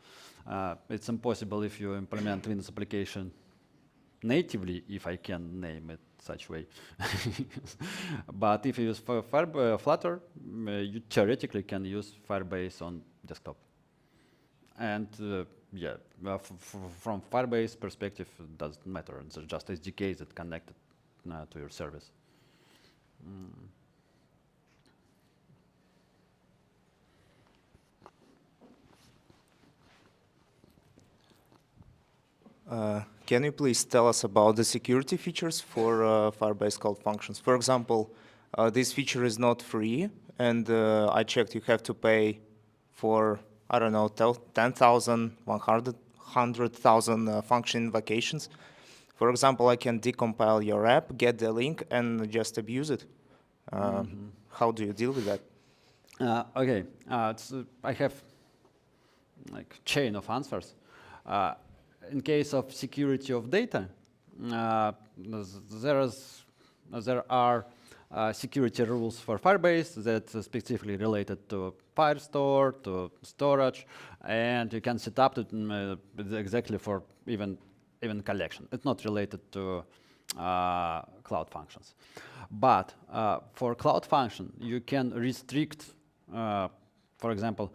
It's impossible if you implement Windows application natively, if I can name it such way. But if you use Flutter, you theoretically can use Firebase on desktop. And yeah, from Firebase perspective, it doesn't matter. It's just SDKs that connected to your service. Can you please tell us about the security features for Firebase Cloud Functions? For example, this feature is not free, and I checked you have to pay for, I don't know, 10,000, 100,000 function invocations. For example, I can decompile your app, get the link, and just abuse it. How do you deal with that? Okay, I have like chain of answers. In case of security of data, there are security rules for Firebase that are specifically related to Firestore, to storage, and you can set up it exactly for even collection. It's not related to cloud functions. But for cloud function, you can restrict, for example,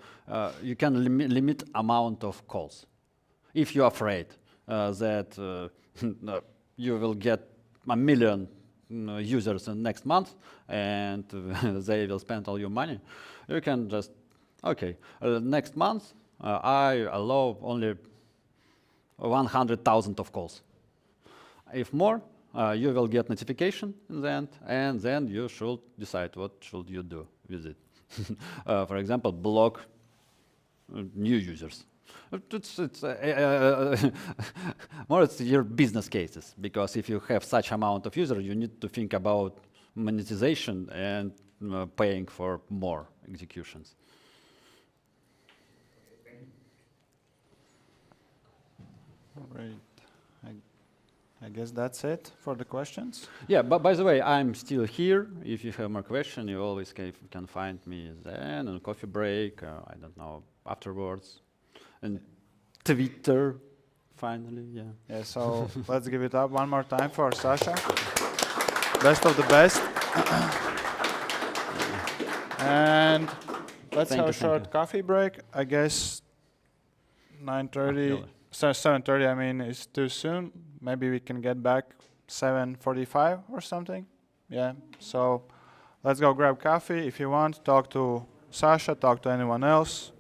you can limit amount of calls. If you're afraid that you will get 1 million users in next month and they will spend all your money, you can just, okay, next month I allow only 100,000 of calls. If more, you will get notification in the end, and then you should decide what should you do with it. For example, block new users. More it's your business cases, because if you have such amount of users, you need to think about monetization and paying for more executions. All right. I guess that's it for the questions. Yeah, but by the way, I'm still here. If you have more questions, you always can find me then on coffee break, I don't know, afterwards. And Twitter, finally, yeah. Yeah, so let's give it up one more time for Sasha. Best of the best. And let's have a short coffee break. I guess 9:30, 7:30, I mean, is too soon. Maybe we can get back 7:45 or something. Yeah, so let's go grab coffee. If you want, talk to Sasha, talk to anyone else.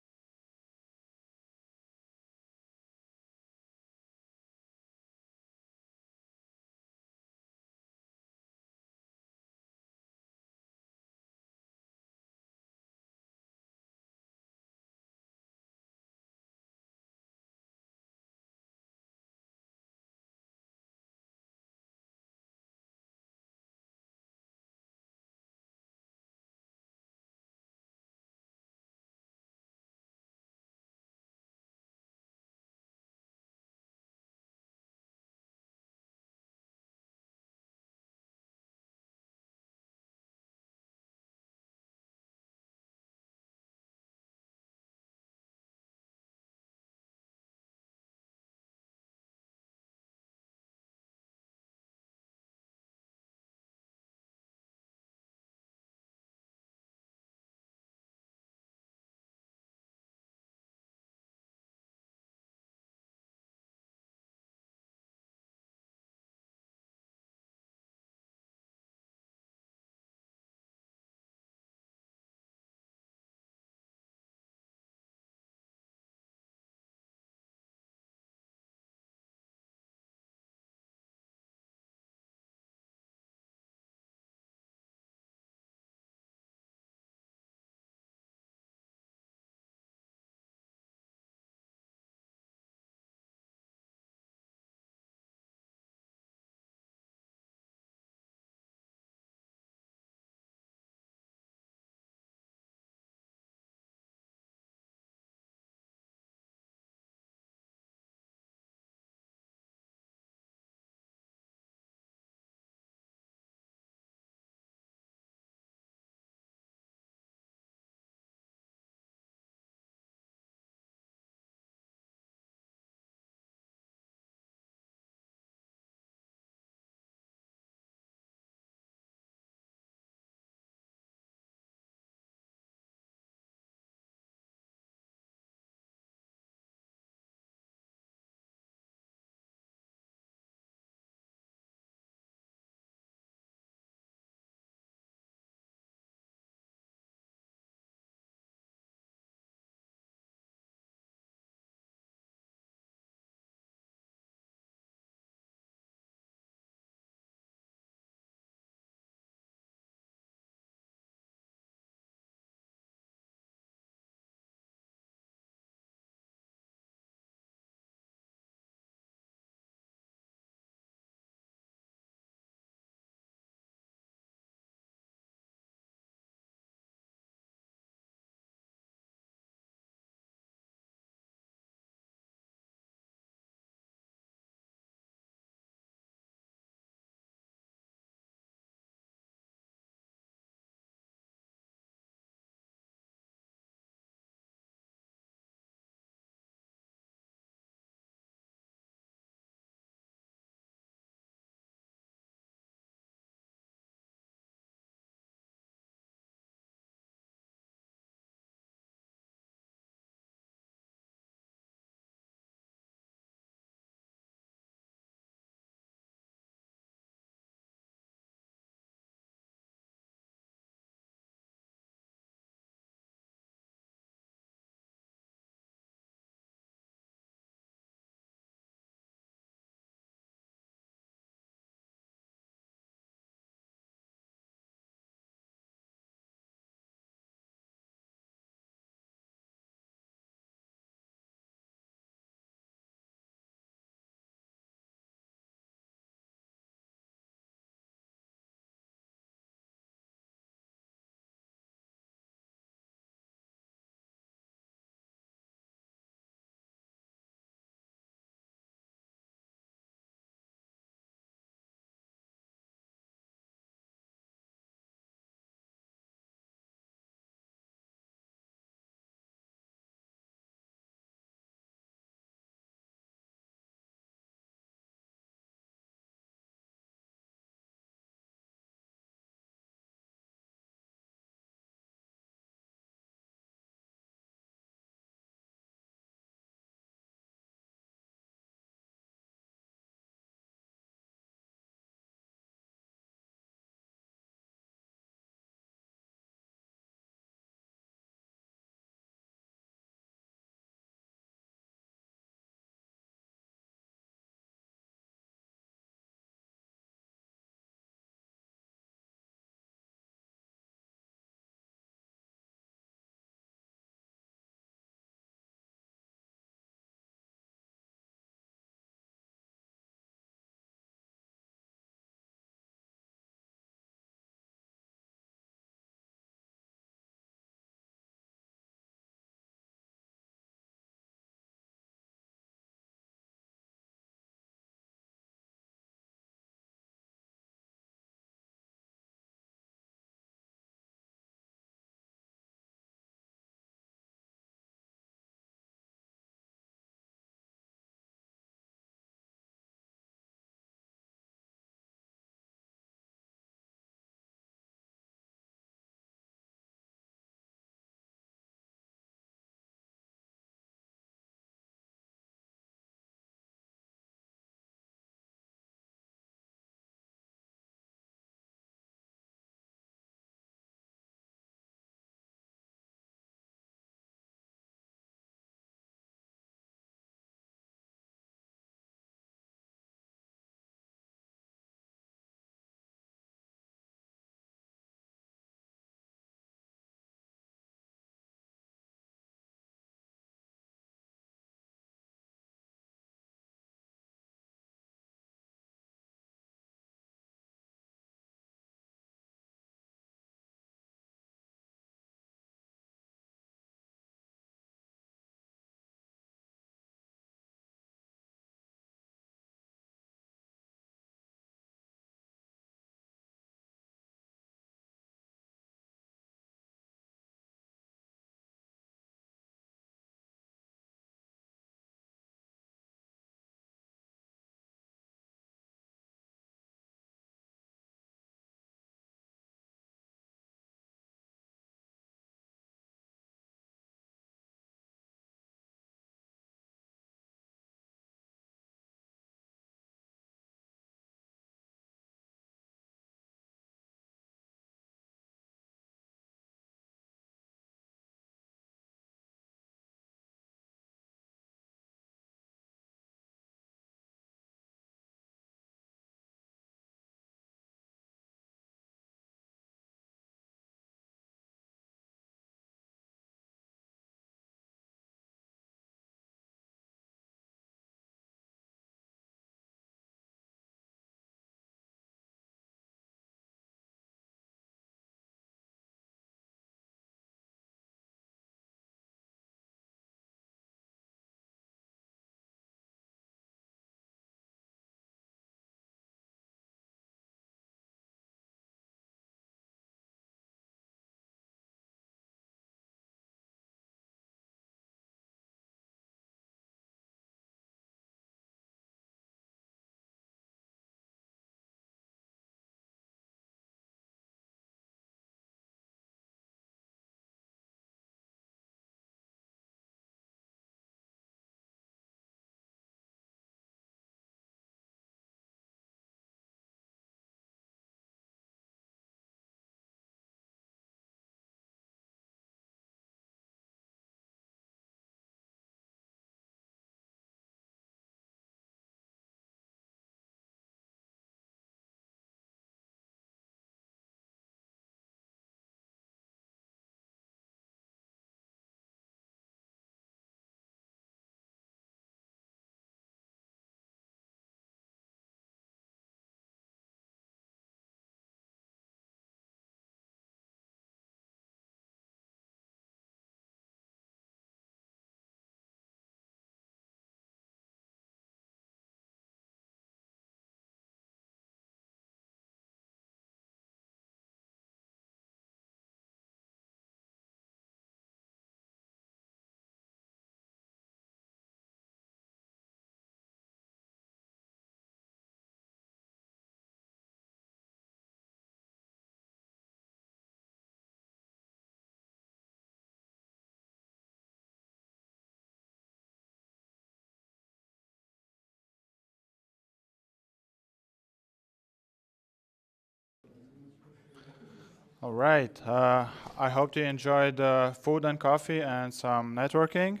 All right. I hope you enjoyed food and coffee and some networking,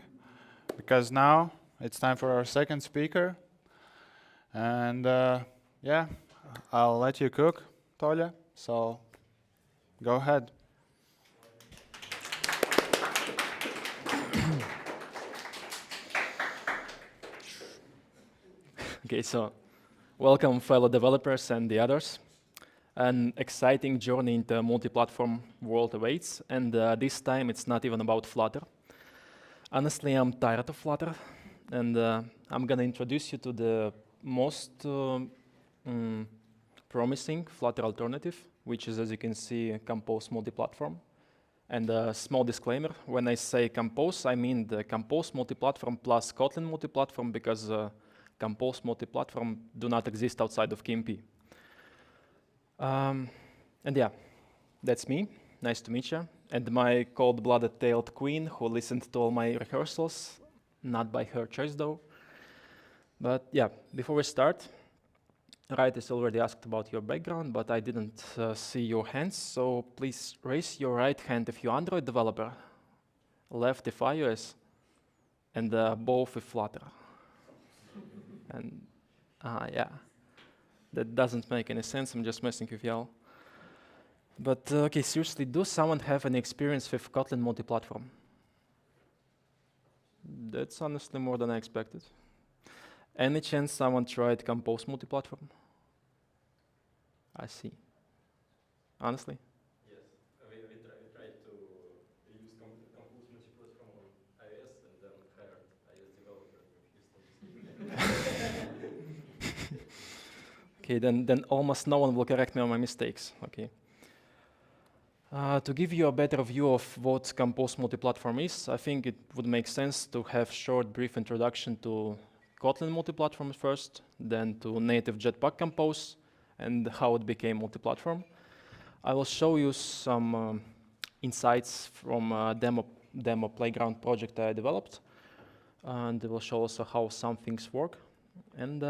because now it's time for our second speaker. And yeah, I'll let you cook, Tolja. So go ahead. Okay, so welcome fellow developers and the others. An exciting journey into multi-platform world awaits, and this time it's not even about Flutter. Honestly, I'm tired of Flutter, and I'm gonna introduce you to the most promising Flutter alternative, which is, as you can see, Compose multi-platform. And a small disclaimer, when I say Compose, I mean the Compose multi-platform plus Kotlin multi-platform, because Compose multi-platform do not exist outside of KMP. And yeah, that's me. Nice to meet you. And my cold-blooded tailed queen who listened to all my rehearsals, not by her choice though. But yeah, before we start, Raitis already asked about your background, but I didn't see your hands, so please raise your right hand if you're Android developer, left if iOS, and both if Flutter. And yeah, that doesn't make any sense, I'm just messing with y'all. But okay, seriously, does someone have any experience with Kotlin multi-platform? That's honestly more than I expected. Any chance someone tried Compose multi-platform? I see. Honestly? Yes, we tried to use Compose multiplatform on iOS and then hired iOS developer in Houston. Okay, then almost no one will correct me on my mistakes. Okay. To give you a better view of what Compose multi-platform is, I think it would make sense to have short, brief introduction to Kotlin multi-platform first, then to native Jetpack Compose, and how it became multi-platform. I will show you some insights from a demo playground project I developed, and it will show also how some things work. And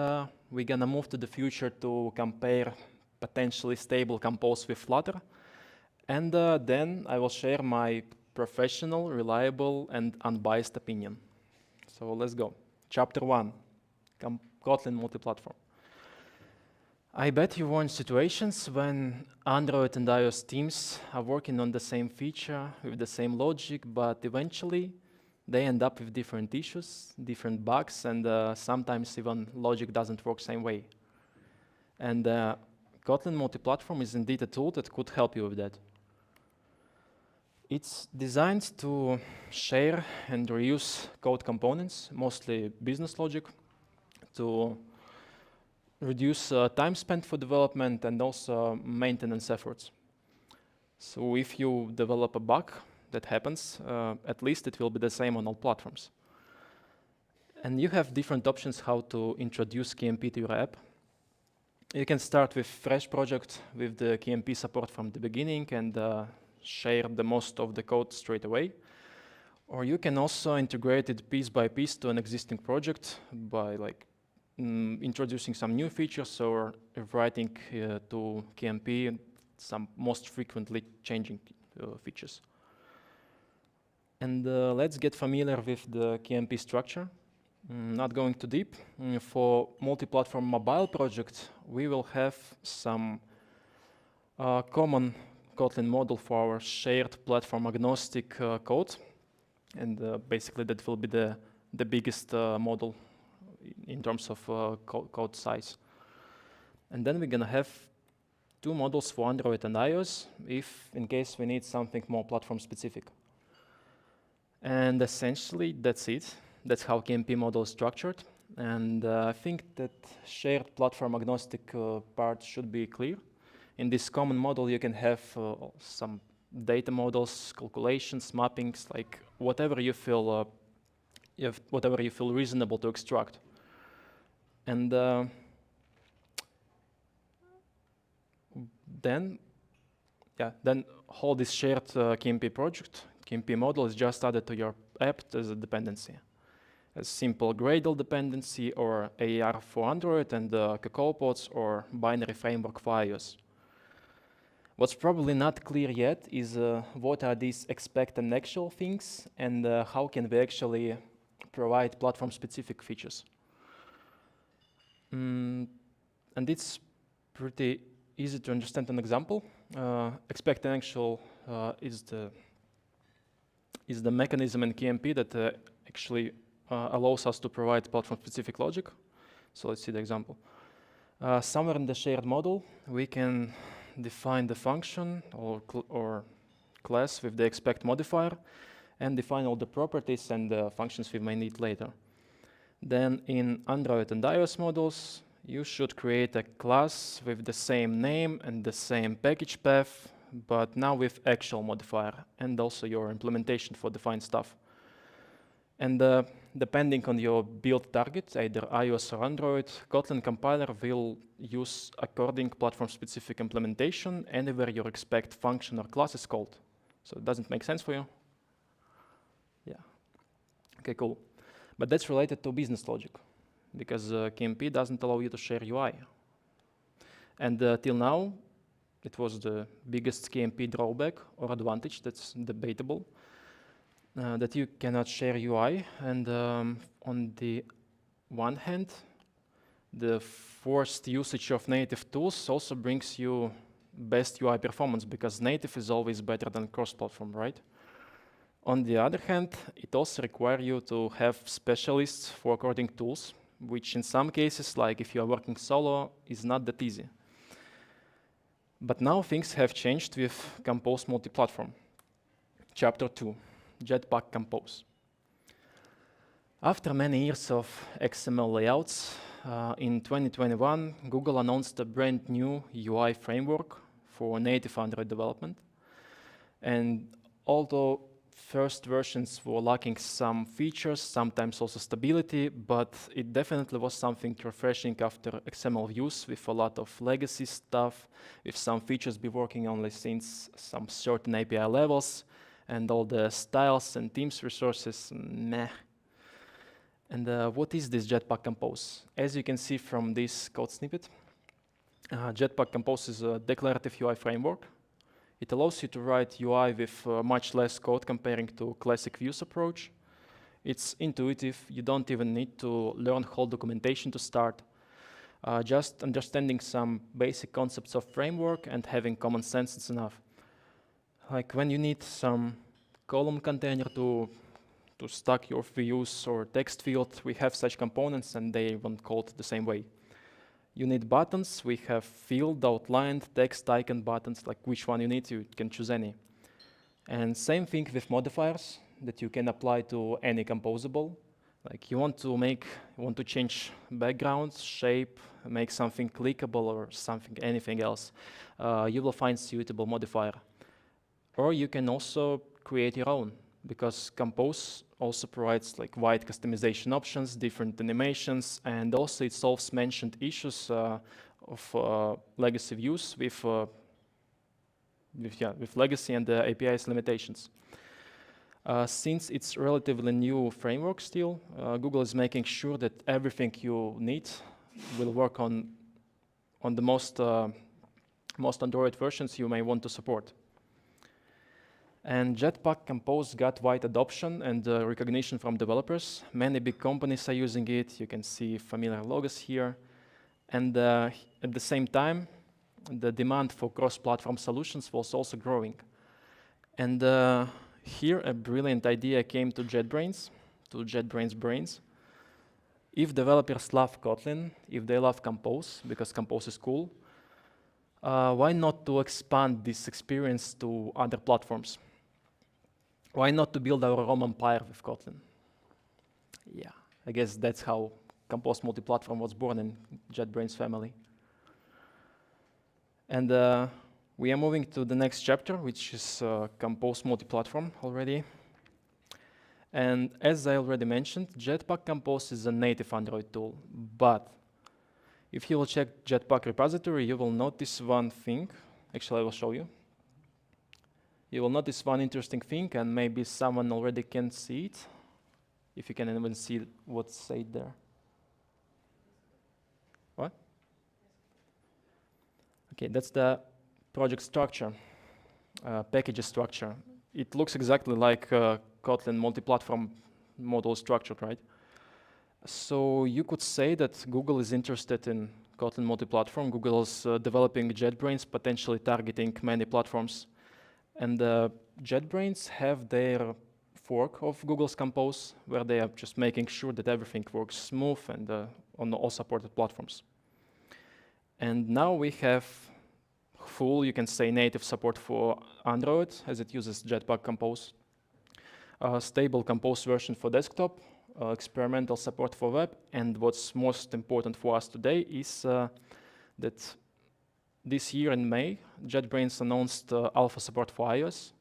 we're gonna move to the future to compare potentially stable Compose with Flutter. And then I will share my professional, reliable, and unbiased opinion. So let's go. Chapter 1, Kotlin multi-platform. I bet you were in situations when Android and iOS teams are working on the same feature with the same logic, but eventually they end up with different issues, different bugs, and sometimes even logic doesn't work same way. And Kotlin multi-platform is indeed a tool that could help you with that. It's designed to share and reuse code components, mostly business logic, to reduce time spent for development and also maintenance efforts. So if you develop a bug that happens, at least it will be the same on all platforms. And you have different options how to introduce KMP to your app. You can start with fresh project with the KMP support from the beginning and share the most of the code straight away. Or you can also integrate it piece by piece to an existing project by introducing some new features or writing to KMP some most frequently changing features. And let's get familiar with the KMP structure. Not going too deep. For multi-platform mobile project, we will have some common Kotlin model for our shared platform agnostic code. And basically that will be the biggest model in terms of code size. And then we're gonna have two models for Android and iOS, if in case we need something more platform specific. And essentially that's it. That's how KMP model is structured. And I think that shared platform agnostic part should be clear. In this common model, you can have some data models, calculations, mappings, like whatever you feel reasonable to extract. And then all this shared KMP project, KMP model is just added to your app as a dependency. A simple Gradle dependency or AR for Android and Cacao pods or binary framework for iOS. What's probably not clear yet is what are these expect and actual things, and how can we actually provide platform-specific features. And it's pretty easy to understand an example. Expect and actual is the mechanism in KMP that actually allows us to provide platform-specific logic. So let's see the example. Somewhere in the shared model, we can define the function or class with the expect modifier and define all the properties and the functions we may need later. Then in Android and iOS models, you should create a class with the same name and the same package path, but now with actual modifier and also your implementation for defined stuff. And depending on your build target, either iOS or Android, Kotlin compiler will use according platform-specific implementation anywhere your expect function or class is called. So it doesn't make sense for you? Yeah. Okay, cool. But that's related to business logic, because KMP doesn't allow you to share UI. And till now, it was the biggest KMP drawback or advantage that's debatable. That you cannot share UI, and on the one hand, the forced usage of native tools also brings you best UI performance, because native is always better than cross-platform, right? On the other hand, it also requires you to have specialists for coding tools, which in some cases, like if you are working solo, is not that easy. But now things have changed with Compose Multiplatform. Chapter 2. Jetpack Compose. After many years of XML layouts, in 2021, Google announced a brand new UI framework for native Android development. And although first versions were lacking some features, sometimes also stability, but it definitely was something refreshing after XML views with a lot of legacy stuff, with some features be working only since some certain API levels, and all the styles and themes resources, meh. And what is this Jetpack Compose? As you can see from this code snippet, Jetpack Compose is a declarative UI framework. It allows you to write UI with much less code comparing to classic views approach. It's intuitive. You don't even need to learn whole documentation to start. Just understanding some basic concepts of framework and having common sense is enough. Like when you need some column container to stack your views or text field, we have such components and they won't called the same way. You need buttons, we have field, outlined, text, icon buttons, like which one you need, you can choose any. And same thing with modifiers that you can apply to any composable. Like you want to change backgrounds, shape, make something clickable or something, anything else. You will find suitable modifier. Or you can also create your own, because Compose also provides like wide customization options, different animations, and also it solves mentioned issues of legacy views with legacy and the API's limitations. Since it's relatively new framework still, Google is making sure that everything you need will work on the most Android versions you may want to support. And Jetpack Compose got wide adoption and recognition from developers. Many big companies are using it. You can see familiar logos here. And at the same time, the demand for cross-platform solutions was also growing. And here a brilliant idea came to JetBrains brains. If developers love Kotlin, if they love Compose, because Compose is cool, why not to expand this experience to other platforms? Why not to build our own empire with Kotlin? Yeah, I guess that's how Compose Multiplatform was born in JetBrains family. And we are moving to the next chapter, which is Compose Multiplatform already. And as I already mentioned, Jetpack Compose is a native Android tool. But if you will check Jetpack repository, you will notice one thing. Actually, I will show you. You will notice one interesting thing, and maybe someone already can see it, if you can even see what's said there. What? Okay, that's the project structure, package structure. It looks exactly like Kotlin multi-platform model structure, right? So you could say that Google is interested in Kotlin multi-platform. Google is developing JetBrains, potentially targeting many platforms. And JetBrains have their fork of Google's Compose, where they are just making sure that everything works smooth and on all supported platforms. And now we have full, you can say, native support for Android, as it uses Jetpack Compose, stable Compose version for desktop, experimental support for web, and what's most important for us today is that this year in May, JetBrains announced alpha support for iOS,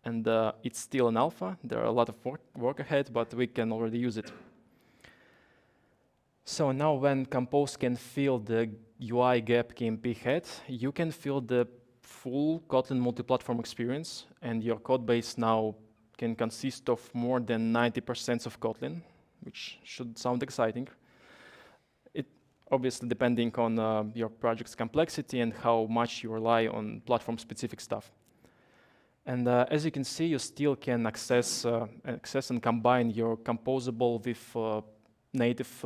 and it's still an alpha. There are a lot of work ahead, but we can already use it. So now when Compose can fill the UI gap KMP had, you can fill the full Kotlin multi-platform experience, and your code base now can consist of more than 90% of Kotlin, which should sound exciting. It obviously depending on your project's complexity and how much you rely on platform-specific stuff. And as you can see, you still can access and combine your composable with native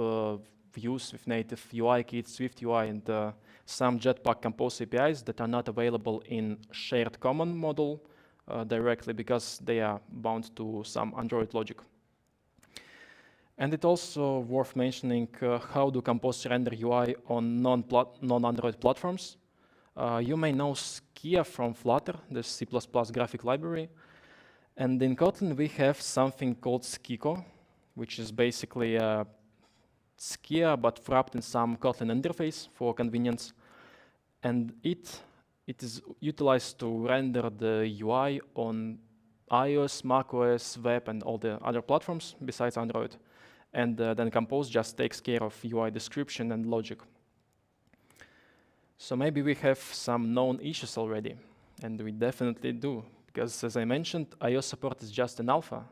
views, with native UI kits, Swift UI, and some Jetpack Compose APIs that are not available in shared common model directly because they are bound to some Android logic. And it's also worth mentioning how do Compose render UI on non-Android platforms. You may know Skia from Flutter, the C++ graphic library. And in Kotlin, we have something called Skiko, which is basically Skia, but wrapped in some Kotlin interface for convenience. And it is utilized to render the UI on iOS, macOS, web, and all the other platforms besides Android. And then Compose just takes care of UI description and logic. So maybe we have some known issues already, and we definitely do, because as I mentioned, iOS support is just an alpha.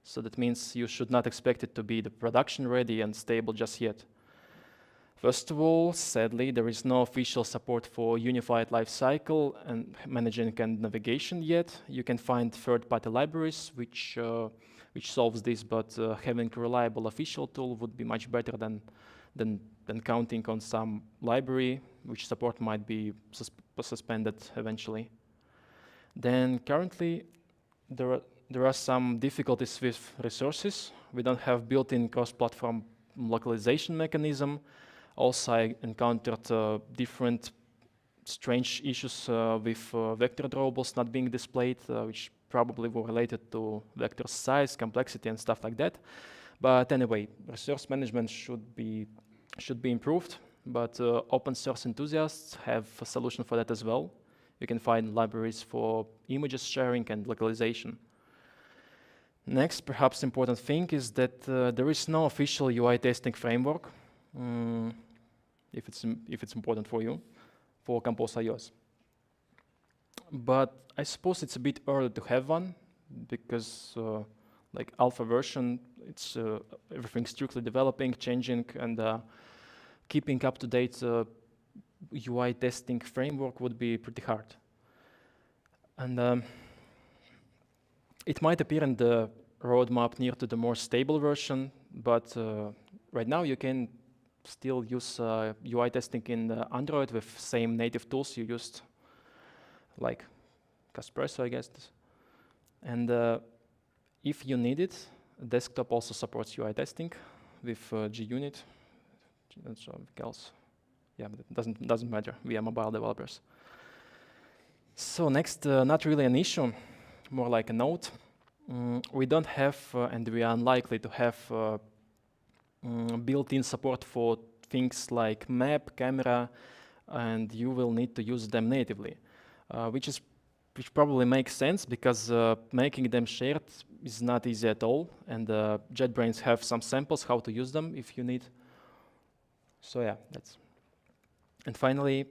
So that means you should not expect it to be the production ready and stable just yet. First of all, sadly, there is no official support for unified lifecycle and managing and navigation yet. You can find third-party libraries which solves this, but having a reliable official tool would be much better than counting on some library which support might be suspended eventually. Then currently, there are some difficulties with resources. We don't have built-in cross-platform localization mechanism. Also, I encountered different strange issues with vector drawables not being displayed, which probably were related to vector size, complexity, and stuff like that. But anyway, resource management should be improved, but open source enthusiasts have a solution for that as well. You can find libraries for images sharing and localization. Next, perhaps important thing is that there is no official UI testing framework, if it's important for you, for Compose iOS. But I suppose it's a bit early to have one, because like alpha version, it's everything's strictly developing, changing, and keeping up to date UI testing framework would be pretty hard. And it might appear in the roadmap near to the more stable version, but right now you can still use UI testing in Android with same native tools you used, like Caspresso, I guess. And if you need it, desktop also supports UI testing with JUnit. And something else. Yeah, but it doesn't matter. We are mobile developers. So next, not really an issue, more like a note. We don't have, and we are unlikely to have built-in support for things like map, camera, and you will need to use them natively, which probably makes sense because making them shared is not easy at all, and JetBrains have some samples how to use them if you need. So yeah, that's. And finally,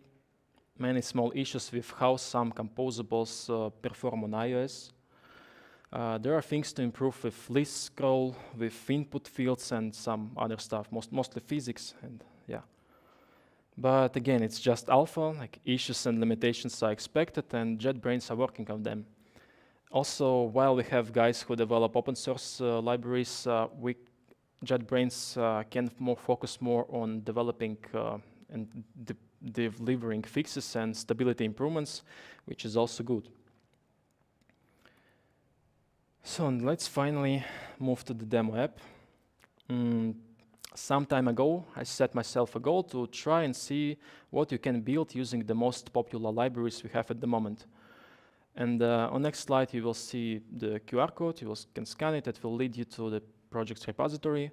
many small issues with how some composables perform on iOS. There are things to improve with list scroll, with input fields, and some other stuff, mostly physics, and yeah. But again, it's just alpha, like issues and limitations are expected, and JetBrains are working on them. Also, while we have guys who develop open source libraries, JetBrains can focus more on developing and delivering fixes and stability improvements, which is also good. So let's finally move to the demo app. Some time ago, I set myself a goal to try and see what you can build using the most popular libraries we have at the moment. And on next slide, you will see the QR code. You can scan it. It will lead you to the project's repository.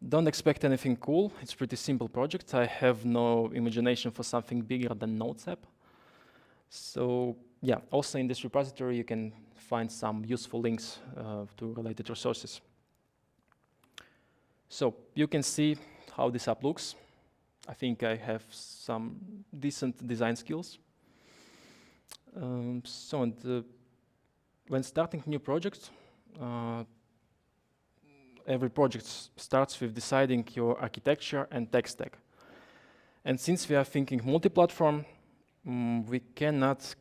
Don't expect anything cool. It's a pretty simple project. I have no imagination for something bigger than Notes app. So yeah, also in this repository, you can find some useful links to related resources. So you can see how this app looks. I think I have some decent design skills. When starting new projects, every project starts with deciding your architecture and tech stack. And since we are thinking multi-platform, we cannot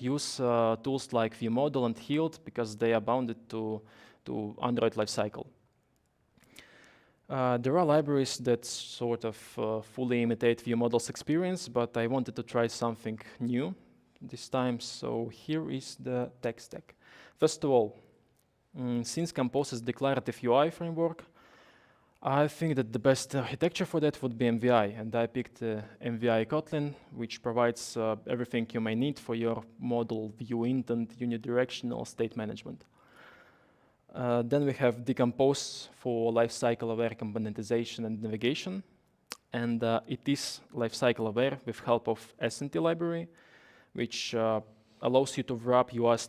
use tools like ViewModel and Hilt because they are bounded to Android lifecycle. There are libraries that sort of fully imitate ViewModel's experience, but I wanted to try something new this time, so here is the tech stack. First of all, since Compose is declarative UI framework, I think that the best architecture for that would be MVI, and I picked MVI Kotlin, which provides everything you may need for your model view intent, unidirectional state management. Then we have Decompose for lifecycle-aware componentization and navigation. And it is lifecycle-aware with help of SNT library, which allows you to wrap iOS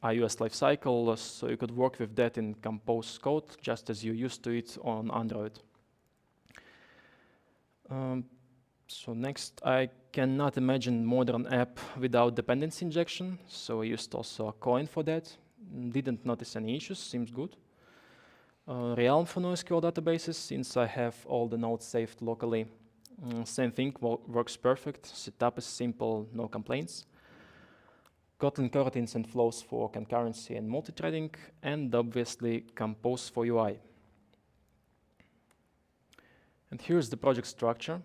lifecycle, so you could work with that in Compose code, just as you used to it on Android. So next, I cannot imagine modern app without dependency injection, so I used also a coin for that. Didn't notice any issues, seems good. Realm for NoSQL databases, since I have all the nodes saved locally. Same thing, works perfect. Setup is simple, no complaints. Kotlin coroutines and flows for concurrency and multi-threading, and obviously Compose for UI. And here's the project structure.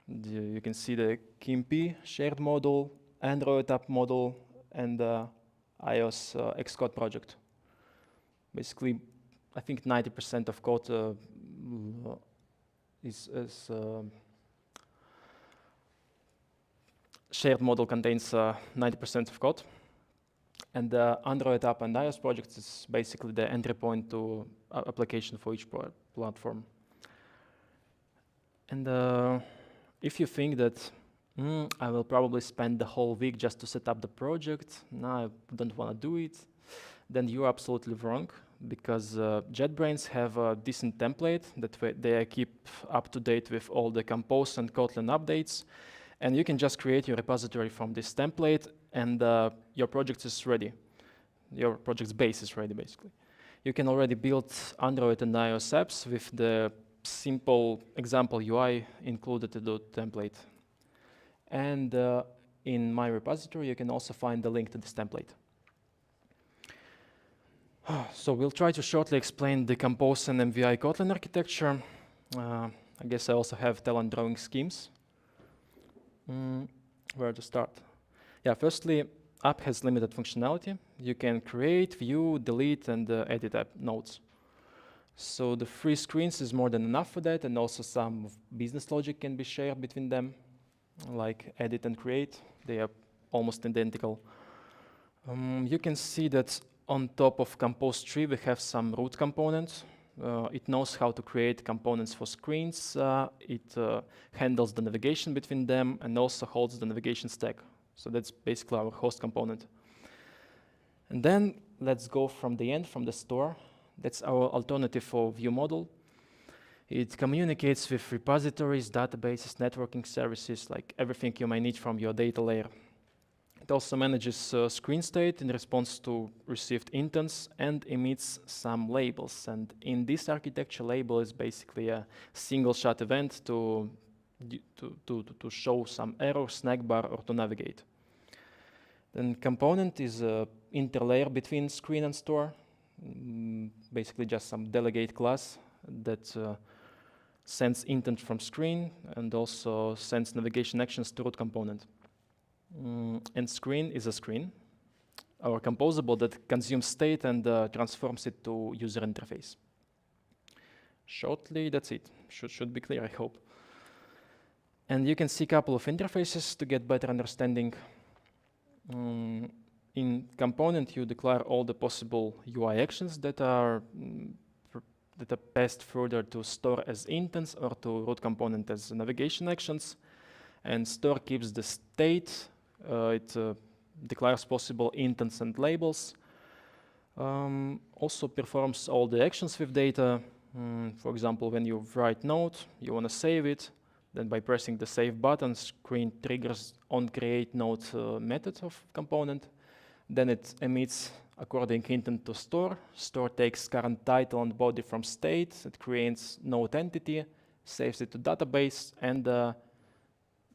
You can see the KMP shared model, Android app model, and iOS Xcode project. Basically, I think 90% of code is shared model contains 90% of code. And the Android app and iOS project is basically the entry point to application for each platform. And if you think that I will probably spend the whole week just to set up the project, no, I don't want to do it, then you're absolutely wrong, because JetBrains have a decent template that they keep up to date with all the Compose and Kotlin updates, and you can just create your repository from this template, and your project is ready. Your project's base is ready, basically. You can already build Android and iOS apps with the simple example UI included in the template. And in my repository, you can also find the link to this template. So we'll try to shortly explain the Compose and MVI Kotlin architecture. I guess I also have talent drawing schemes. Where to start? Yeah, firstly, app has limited functionality. You can create, view, delete, and edit app nodes. So the 3 screens is more than enough for that, and also some business logic can be shared between them, like edit and create. They are almost identical. You can see that on top of Compose tree, we have some root components. It knows how to create components for screens. It handles the navigation between them and also holds the navigation stack. So that's basically our host component. And then let's go from the end, from the store. That's our alternative for ViewModel. It communicates with repositories, databases, networking services, like everything you may need from your data layer. It also manages screen state in response to received intents and emits some labels. And in this architecture, label is basically a single shot event to to show some error, snack bar, or to navigate. Then component is an interlayer between screen and store. Basically just some delegate class that sends intent from screen and also sends navigation actions to root component. And screen is a screen, our composable that consumes state and transforms it to user interface. Shortly, that's it. Should be clear, I hope. And you can see a couple of interfaces to get better understanding. In component, you declare all the possible UI actions that are passed further to store as intents or to root component as navigation actions. And store keeps the state. It declares possible intents and labels. Also performs all the actions with data. For example, when you write note, you want to save it. Then by pressing the save button, screen triggers on create note method of component. Then it emits according intent to store. Store takes current title and body from state. It creates note entity, saves it to database, and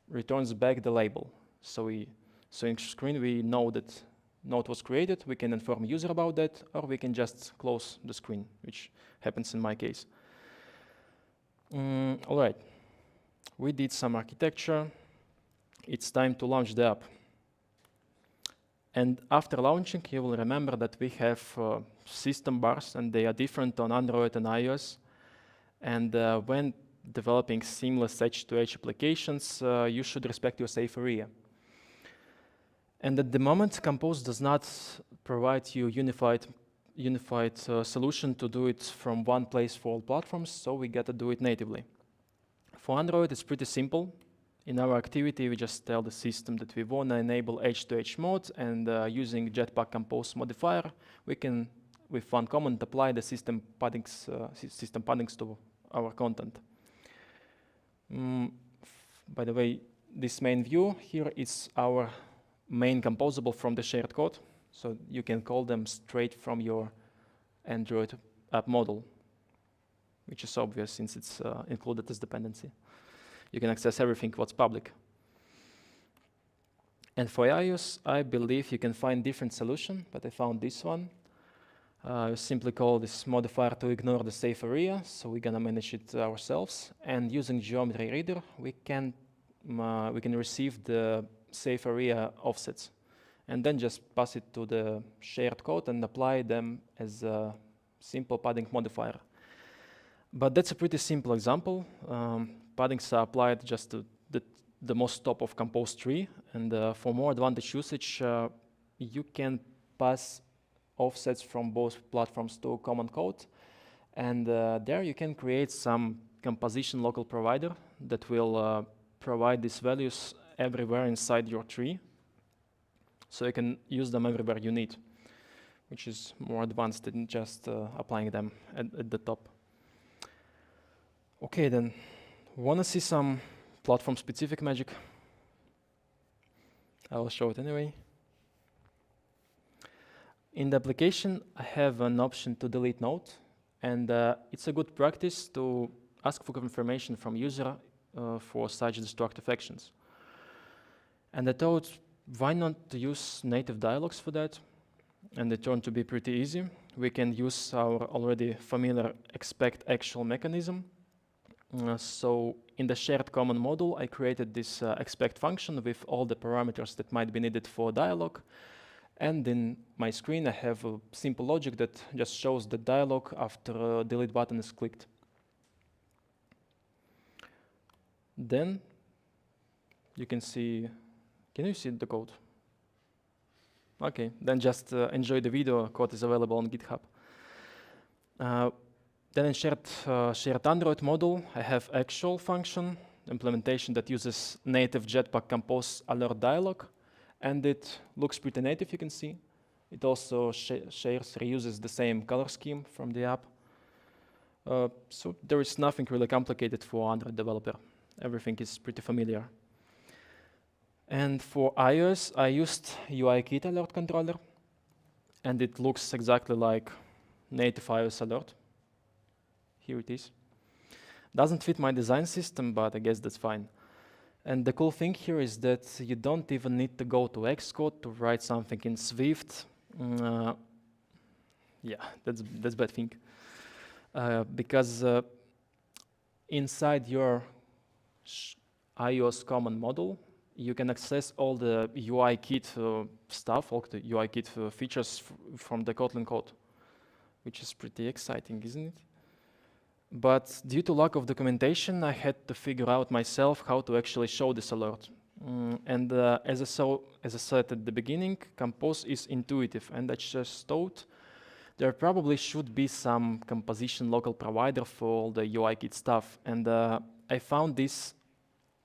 returns back the label. So in screen we know that note was created. We can inform user about that, or we can just close the screen, which happens in my case. All right. We did some architecture. It's time to launch the app. And after launching, you will remember that we have system bars, and they are different on Android and iOS. And when developing seamless edge-to-edge applications, you should respect your safe area. And at the moment, Compose does not provide you unified solution to do it from one place for all platforms, so we got to do it natively. For Android, it's pretty simple. In our activity, we just tell the system that we want to enable edge-to-edge mode, and using Jetpack Compose modifier, we can, with one command, apply the system paddings to our content. By the way, this main view here is our main composable from the shared code, so you can call them straight from your Android app model, which is obvious since it's included as dependency. You can access everything what's public. And for iOS, I believe you can find different solution, but I found this one. You simply call this modifier to ignore the safe area, so we're gonna manage it ourselves. And using geometry reader, we can receive the safe area offsets, and then just pass it to the shared code and apply them as a simple padding modifier. But that's a pretty simple example. Paddings are applied just to the most top of Compose tree, and for more advantage usage, you can pass offsets from both platforms to common code, and there you can create some composition local provider that will provide these values everywhere inside your tree, so you can use them everywhere you need, which is more advanced than just applying them at the top. Okay, then, wanna see some platform-specific magic? I will show it anyway. In the application, I have an option to delete node, and it's a good practice to ask for confirmation from user for such destructive actions. And I thought, why not use native dialogues for that? And it turned to be pretty easy. We can use our already familiar expect actual mechanism. So in the shared common module, I created this expect function with all the parameters that might be needed for dialog. And in my screen, I have a simple logic that just shows the dialog after a delete button is clicked. Then you can see, can you see the code? Okay, then just enjoy the video. Code is available on GitHub. Then in shared Android module, I have actual function implementation that uses native Jetpack Compose alert dialog, and it looks pretty native, you can see. It also reuses the same color scheme from the app. So there is nothing really complicated for Android developer. Everything is pretty familiar. And for iOS, I used UIKit alert controller, and it looks exactly like native iOS alert. Here it is. Doesn't fit my design system, but I guess that's fine. And the cool thing here is that you don't even need to go to Xcode to write something in Swift. Yeah, that's bad thing. Because inside your iOS common model, you can access all the UI kit stuff, all the UI kit features from the Kotlin code, which is pretty exciting, isn't it? But due to lack of documentation, I had to figure out myself how to actually show this alert. And as I said at the beginning, Compose is intuitive, and I just thought there probably should be some composition local provider for all the UI kit stuff. And I found this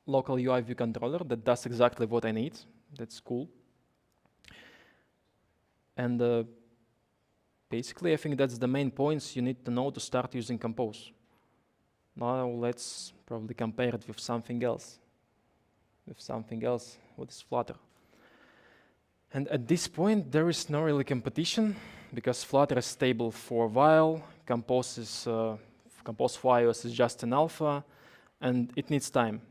local UI view controller that does exactly what I need. That's cool. And basically, I think that's the main points you need to know to start using Compose. Now let's probably compare it with something else. What is Flutter? And at this point, there is no really competition because Flutter is stable for a while, Compose for iOS is just an alpha, and it needs time.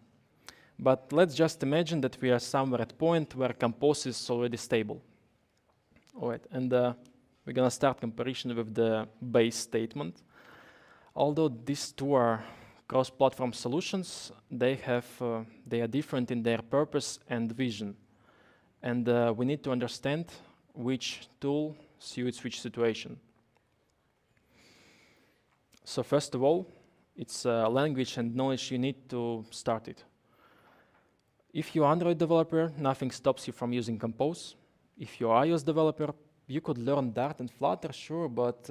But let's just imagine that we are somewhere at a point where Compose is already stable. All right, and we're gonna start comparison with the base statement. Although these two are cross-platform solutions, they are different in their purpose and vision. And we need to understand which tool suits which situation. So first of all, it's language and knowledge you need to start it. If you're Android developer, nothing stops you from using Compose. If you're iOS developer, you could learn Dart and Flutter, sure, but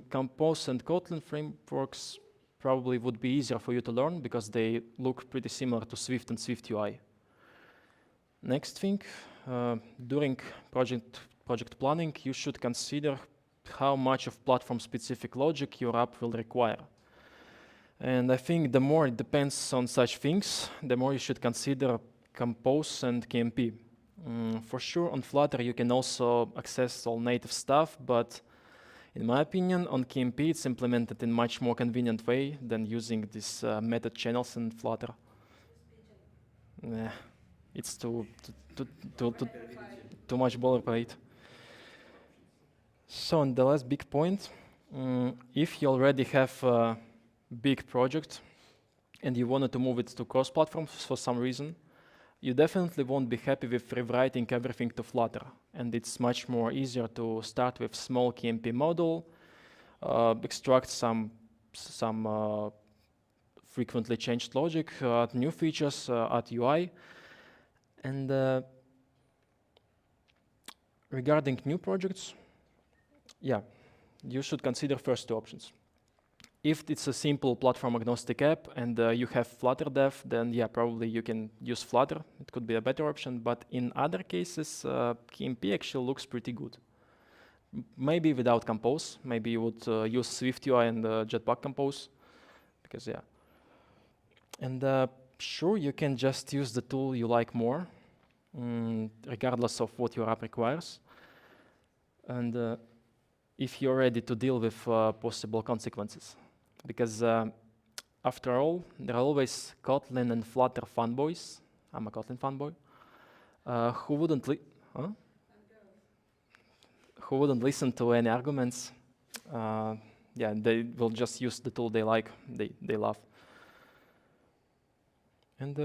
Compose and Kotlin frameworks probably would be easier for you to learn because they look pretty similar to Swift and Swift UI. Next thing, during project planning, you should consider how much of platform-specific logic your app will require. And I think the more it depends on such things, the more you should consider Compose and KMP. For sure, on Flutter, you can also access all native stuff, but in my opinion, on KMP, it's implemented in much more convenient way than using these method channels in Flutter. It's too much boilerplate. So, and the last big point, if you already have a big project and you wanted to move it to cross-platforms for some reason, you definitely won't be happy with rewriting everything to Flutter. And it's much more easier to start with small KMP model, extract some frequently changed logic, add new features, add UI. And regarding new projects, yeah, you should consider first two options. If it's a simple platform agnostic app and you have Flutter dev, then yeah, probably you can use Flutter. It could be a better option, but in other cases, KMP actually looks pretty good. Maybe without Compose, maybe you would use Swift UI and Jetpack Compose, because yeah. And sure, you can just use the tool you like more, regardless of what your app requires. And if you're ready to deal with possible consequences. Because after all, there are always Kotlin and Flutter fanboys. I'm a Kotlin fanboy. Who wouldn't listen to any arguments. Yeah, they will just use the tool they like, they love. And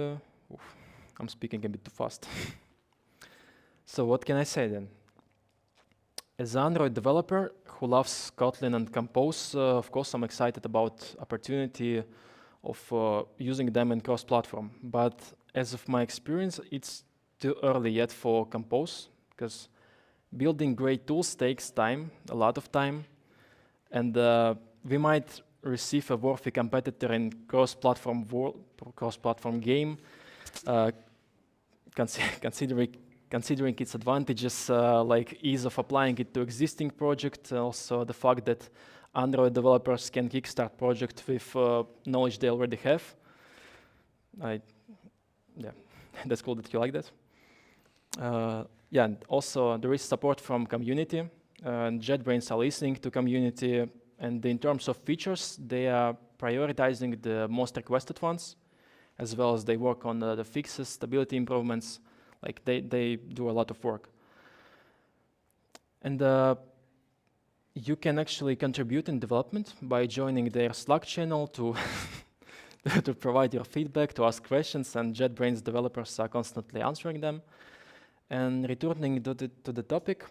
I'm speaking a bit too fast. So what can I say then? As an Android developer who loves Kotlin and Compose, of course I'm excited about opportunity of using them in cross-platform. But as of my experience, it's too early yet for Compose, because building great tools takes time, a lot of time, and we might receive a worthy competitor in cross-platform game, considering its advantages, like ease of applying it to existing project, also the fact that Android developers can kickstart project with knowledge they already have. Yeah, that's cool that you like that. Yeah, and also there is support from community. JetBrains are listening to community, and in terms of features, they are prioritizing the most requested ones. as well as they work on the fixes, stability improvements. Like they do a lot of work. And you can actually contribute in development by joining their Slack channel to to provide your feedback, to ask questions, and JetBrains developers are constantly answering them. And returning to the topic,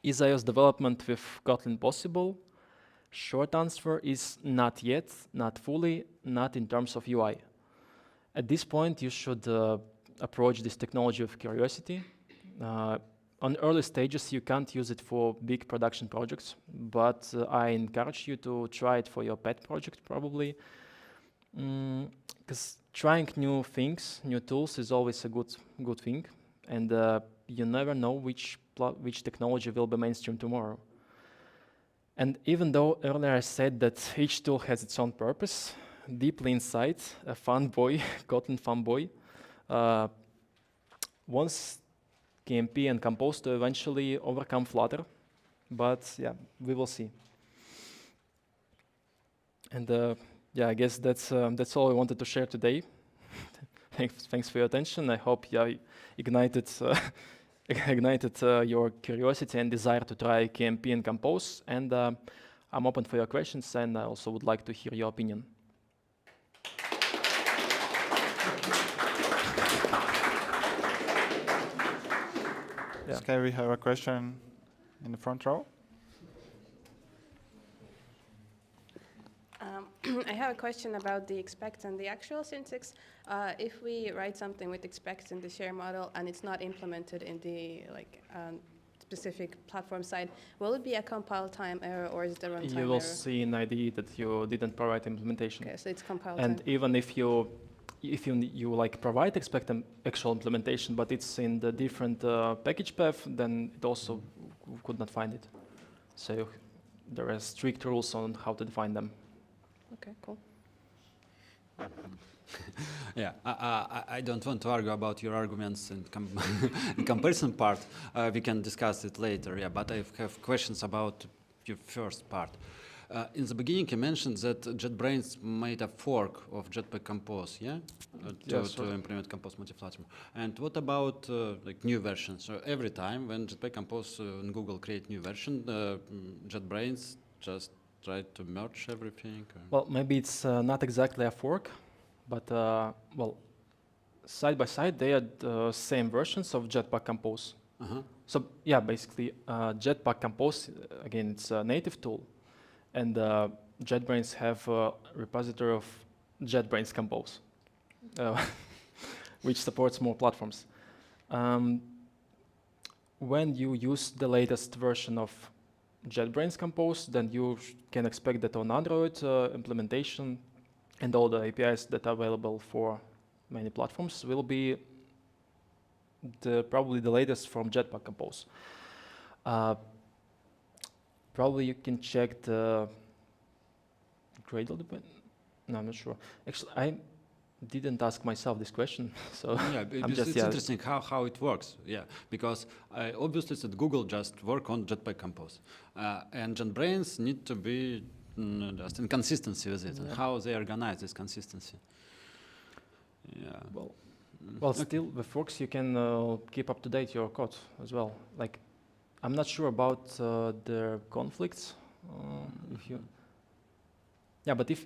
is iOS development with Kotlin possible? Short answer is not yet, not fully, not in terms of UI. At this point, you should approach this technology with curiosity. On early stages, you can't use it for big production projects, but I encourage you to try it for your pet project probably. Because trying new things, new tools is always a good thing, and you never know which technology will be mainstream tomorrow. And even though earlier I said that each tool has its own purpose, deeply inside, a fanboy, Kotlin fanboy, wants KMP and Compose to eventually overcome Flutter, but yeah, we will see. And yeah, I guess that's all I wanted to share today. Thanks for your attention. I hope ignited your curiosity and desire to try KMP and Compose. And I'm open for your questions, and I also would like to hear your opinion. Yeah. Okay, we have a question in the front row. I have a question about the expect and the actual syntax. If we write something with expect in the share model and it's not implemented in the specific platform side, will it be a compile time error or is it a runtime error? You will see in IDE that you didn't provide implementation. Okay, so it's compile And time. even if you provide expect actual implementation, but it's in the different package path, then it also could not find it. So there are strict rules on how to define them. Okay, cool. Yeah, I don't want to argue about your arguments in comparison part. We can discuss it later, yeah, but I have questions about your first part. In the beginning, you mentioned that JetBrains made a fork of Jetpack Compose, yeah? To implement Compose Multiplatform. And what about like new versions? So every time when Jetpack Compose and Google create new version, JetBrains just try to merge everything? Or? Well, maybe it's not exactly a fork, but well, side by side, they are the same versions of Jetpack Compose. So yeah, basically, Jetpack Compose, again, it's a native tool. And JetBrains have a repository of JetBrains Compose, which supports more platforms. When you use the latest version of JetBrains Compose, then you can expect that on Android implementation and all the APIs that are available for many platforms will be probably the latest from Jetpack Compose. Probably you can check the Gradle depend. No, I'm not sure. Actually, I didn't ask myself this question, so yeah, it's interesting how it works. Yeah, because obviously that Google just work on Jetpack Compose, and JetBrains need to be just in consistency with it, and how they organize this consistency. Yeah. Well, still with forks you can keep up to date your code as well. Like, I'm not sure about the conflicts. If you, yeah, but if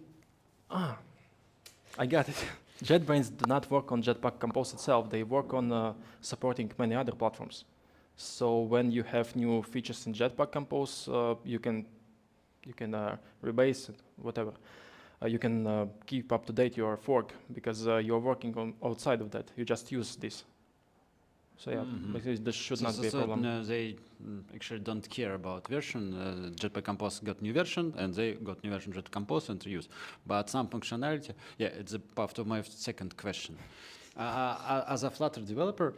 I got it. JetBrains do not work on Jetpack Compose itself. They work on supporting many other platforms. So when you have new features in Jetpack Compose, you can rebase it, whatever. You can keep up to date your fork because you're working on outside of that. You just use this. So yeah, basically this should not be a problem. No, they actually don't care about version. Jetpack Compose got new version, and they got new version Jetpack Compose and reuse. But some functionality, yeah, it's a part of my second question. As a Flutter developer,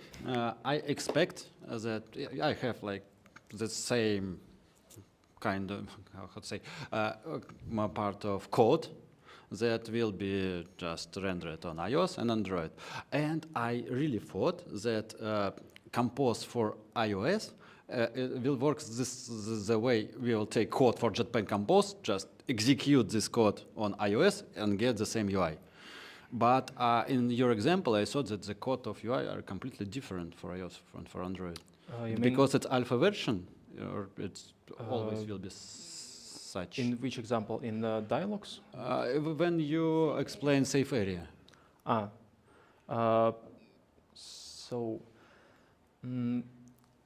I expect that I have like the same kind of, how to say, part of code that will be just rendered on iOS and Android. And I really thought that Compose for iOS it will work the way we will take code for Jetpack Compose, just execute this code on iOS and get the same UI. But in your example, I thought that the code of UI are completely different for iOS and for Android. You mean Because it's alpha version, or it's always will be such. in which example? In the dialogues? When you explain safe area. So in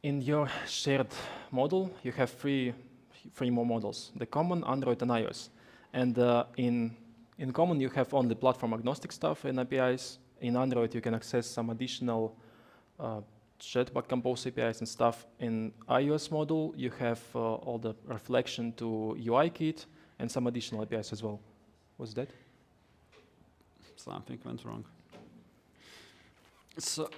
your shared model, you have three more models: the common, Android, and iOS. And in common, you have only platform agnostic stuff and APIs. In Android, you can access some additional Jetpack Compose APIs and stuff. In iOS model, you have all the reflection to UI kit and some additional APIs as well. Was that? Something went wrong. So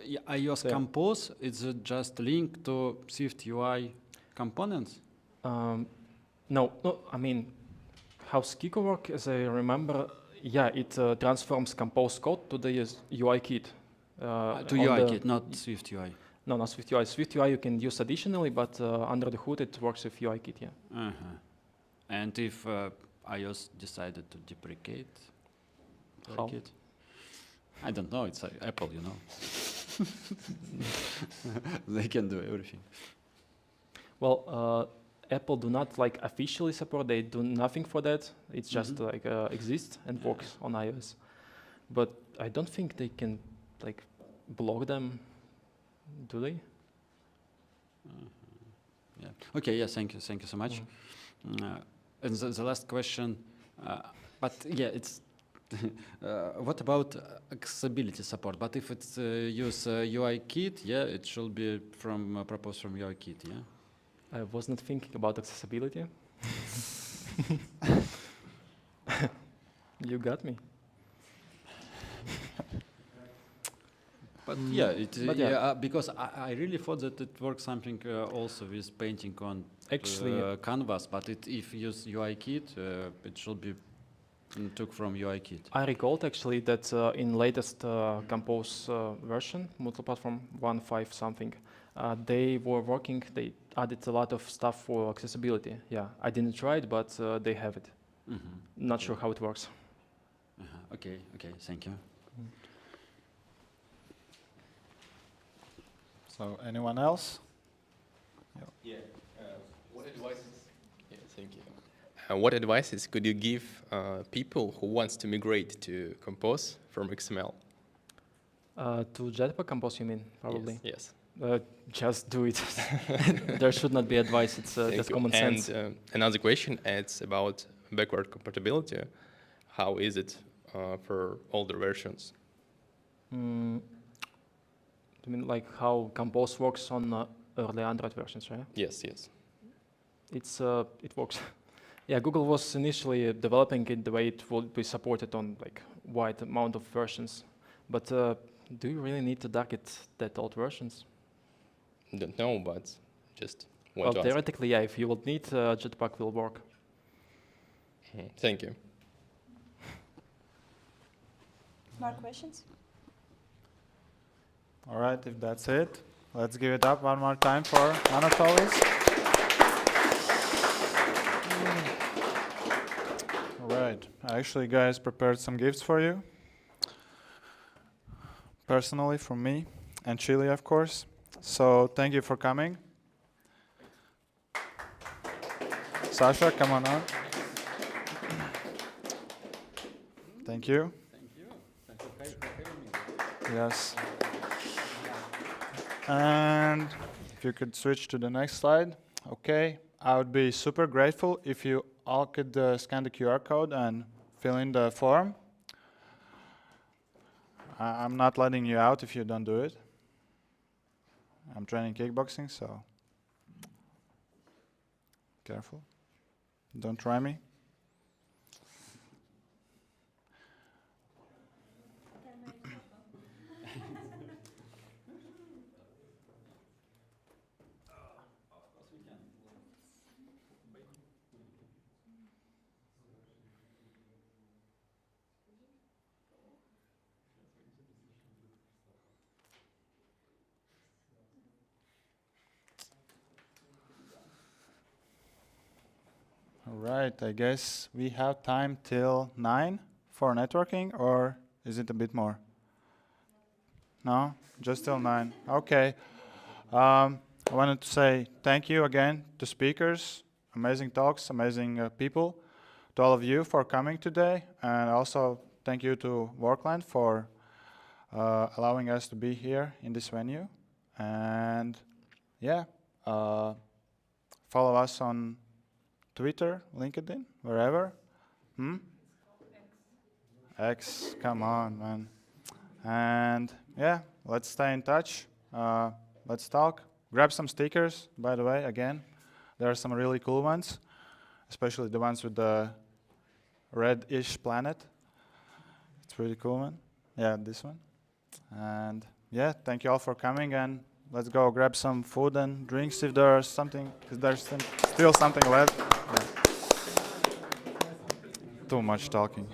yeah, iOS Yeah. Compose is just linked to Swift UI components. No, I mean, how Skiko work, as I remember, yeah, it transforms Compose code to the UI kit. To UI kit, not Swift UI. No, not Swift UI. Swift UI you can use additionally, but under the hood it works with UI kit, yeah. And if iOS decided to deprecate How? UI kit? I don't know, it's Apple, you know. They can do everything. Well, Apple do not like officially support, they do nothing for that. It's just like exists and works on iOS. But I don't think they can like block them, do they? Yeah. Okay. Yeah. Thank you so much. And the last question, but yeah, it's what about accessibility support? But if it's use UI kit, yeah, it should be from proposed from UI kit, yeah. I was not thinking about accessibility. You got me. But yeah, but yeah. because I really thought that it works something also with painting on Actually, canvas, but if you use UI kit, it should be took from UI kit. I recalled actually that in latest Compose version, Multiplatform 1.5 something, they were working, they added a lot of stuff for accessibility. Yeah, I didn't try it, but they have it. Not sure how it works. Okay, thank you. So anyone else? What advices? Yeah, thank you. What advices could you give people who wants to migrate to Compose from XML? To Jetpack Compose, you mean, probably? Yes. Just do it. There should not be advice, it's just common sense. And another question, it's about backward compatibility. How is it for older versions? I mean, like how Compose works on early Android versions, right? Yes. It works. Yeah, Google was initially developing it the way it would be supported on like wide amount of versions. But do you really need to target that old versions? Don't know, but just Well, want to ask. theoretically, yeah, if you would need, Jetpack will work. Thank you. More questions? All right, if that's it, let's give it up one more time for Anatolijs. All right, I actually, guys, prepared some gifts for you. Personally, from me, and Chile, of course. So thank you for coming. Sasha, come on up. Thank you. Thank you for having me. Yes. And if you could switch to the next slide. Okay. I would be super grateful if you all could scan the QR code and fill in the form. I'm not letting you out if you don't do it. I'm training kickboxing, so careful. Don't try me. All right, I guess we have time till 9 for networking, or is it a bit more? No, just till 9. Okay. I wanted to say thank you again to speakers, amazing talks, amazing people, to all of you for coming today, and also thank you to Workland for allowing us to be here in this venue. And yeah, follow us on Twitter, LinkedIn, wherever. X, come on, man. And yeah, let's stay in touch. Let's talk. Grab some stickers, by the way, again. There are some really cool ones, especially the ones with the red-ish planet. It's pretty cool, man. Yeah, this one. And yeah, thank you all for coming, and let's go grab some food and drinks if there's still something left. Yeah. Too much talking.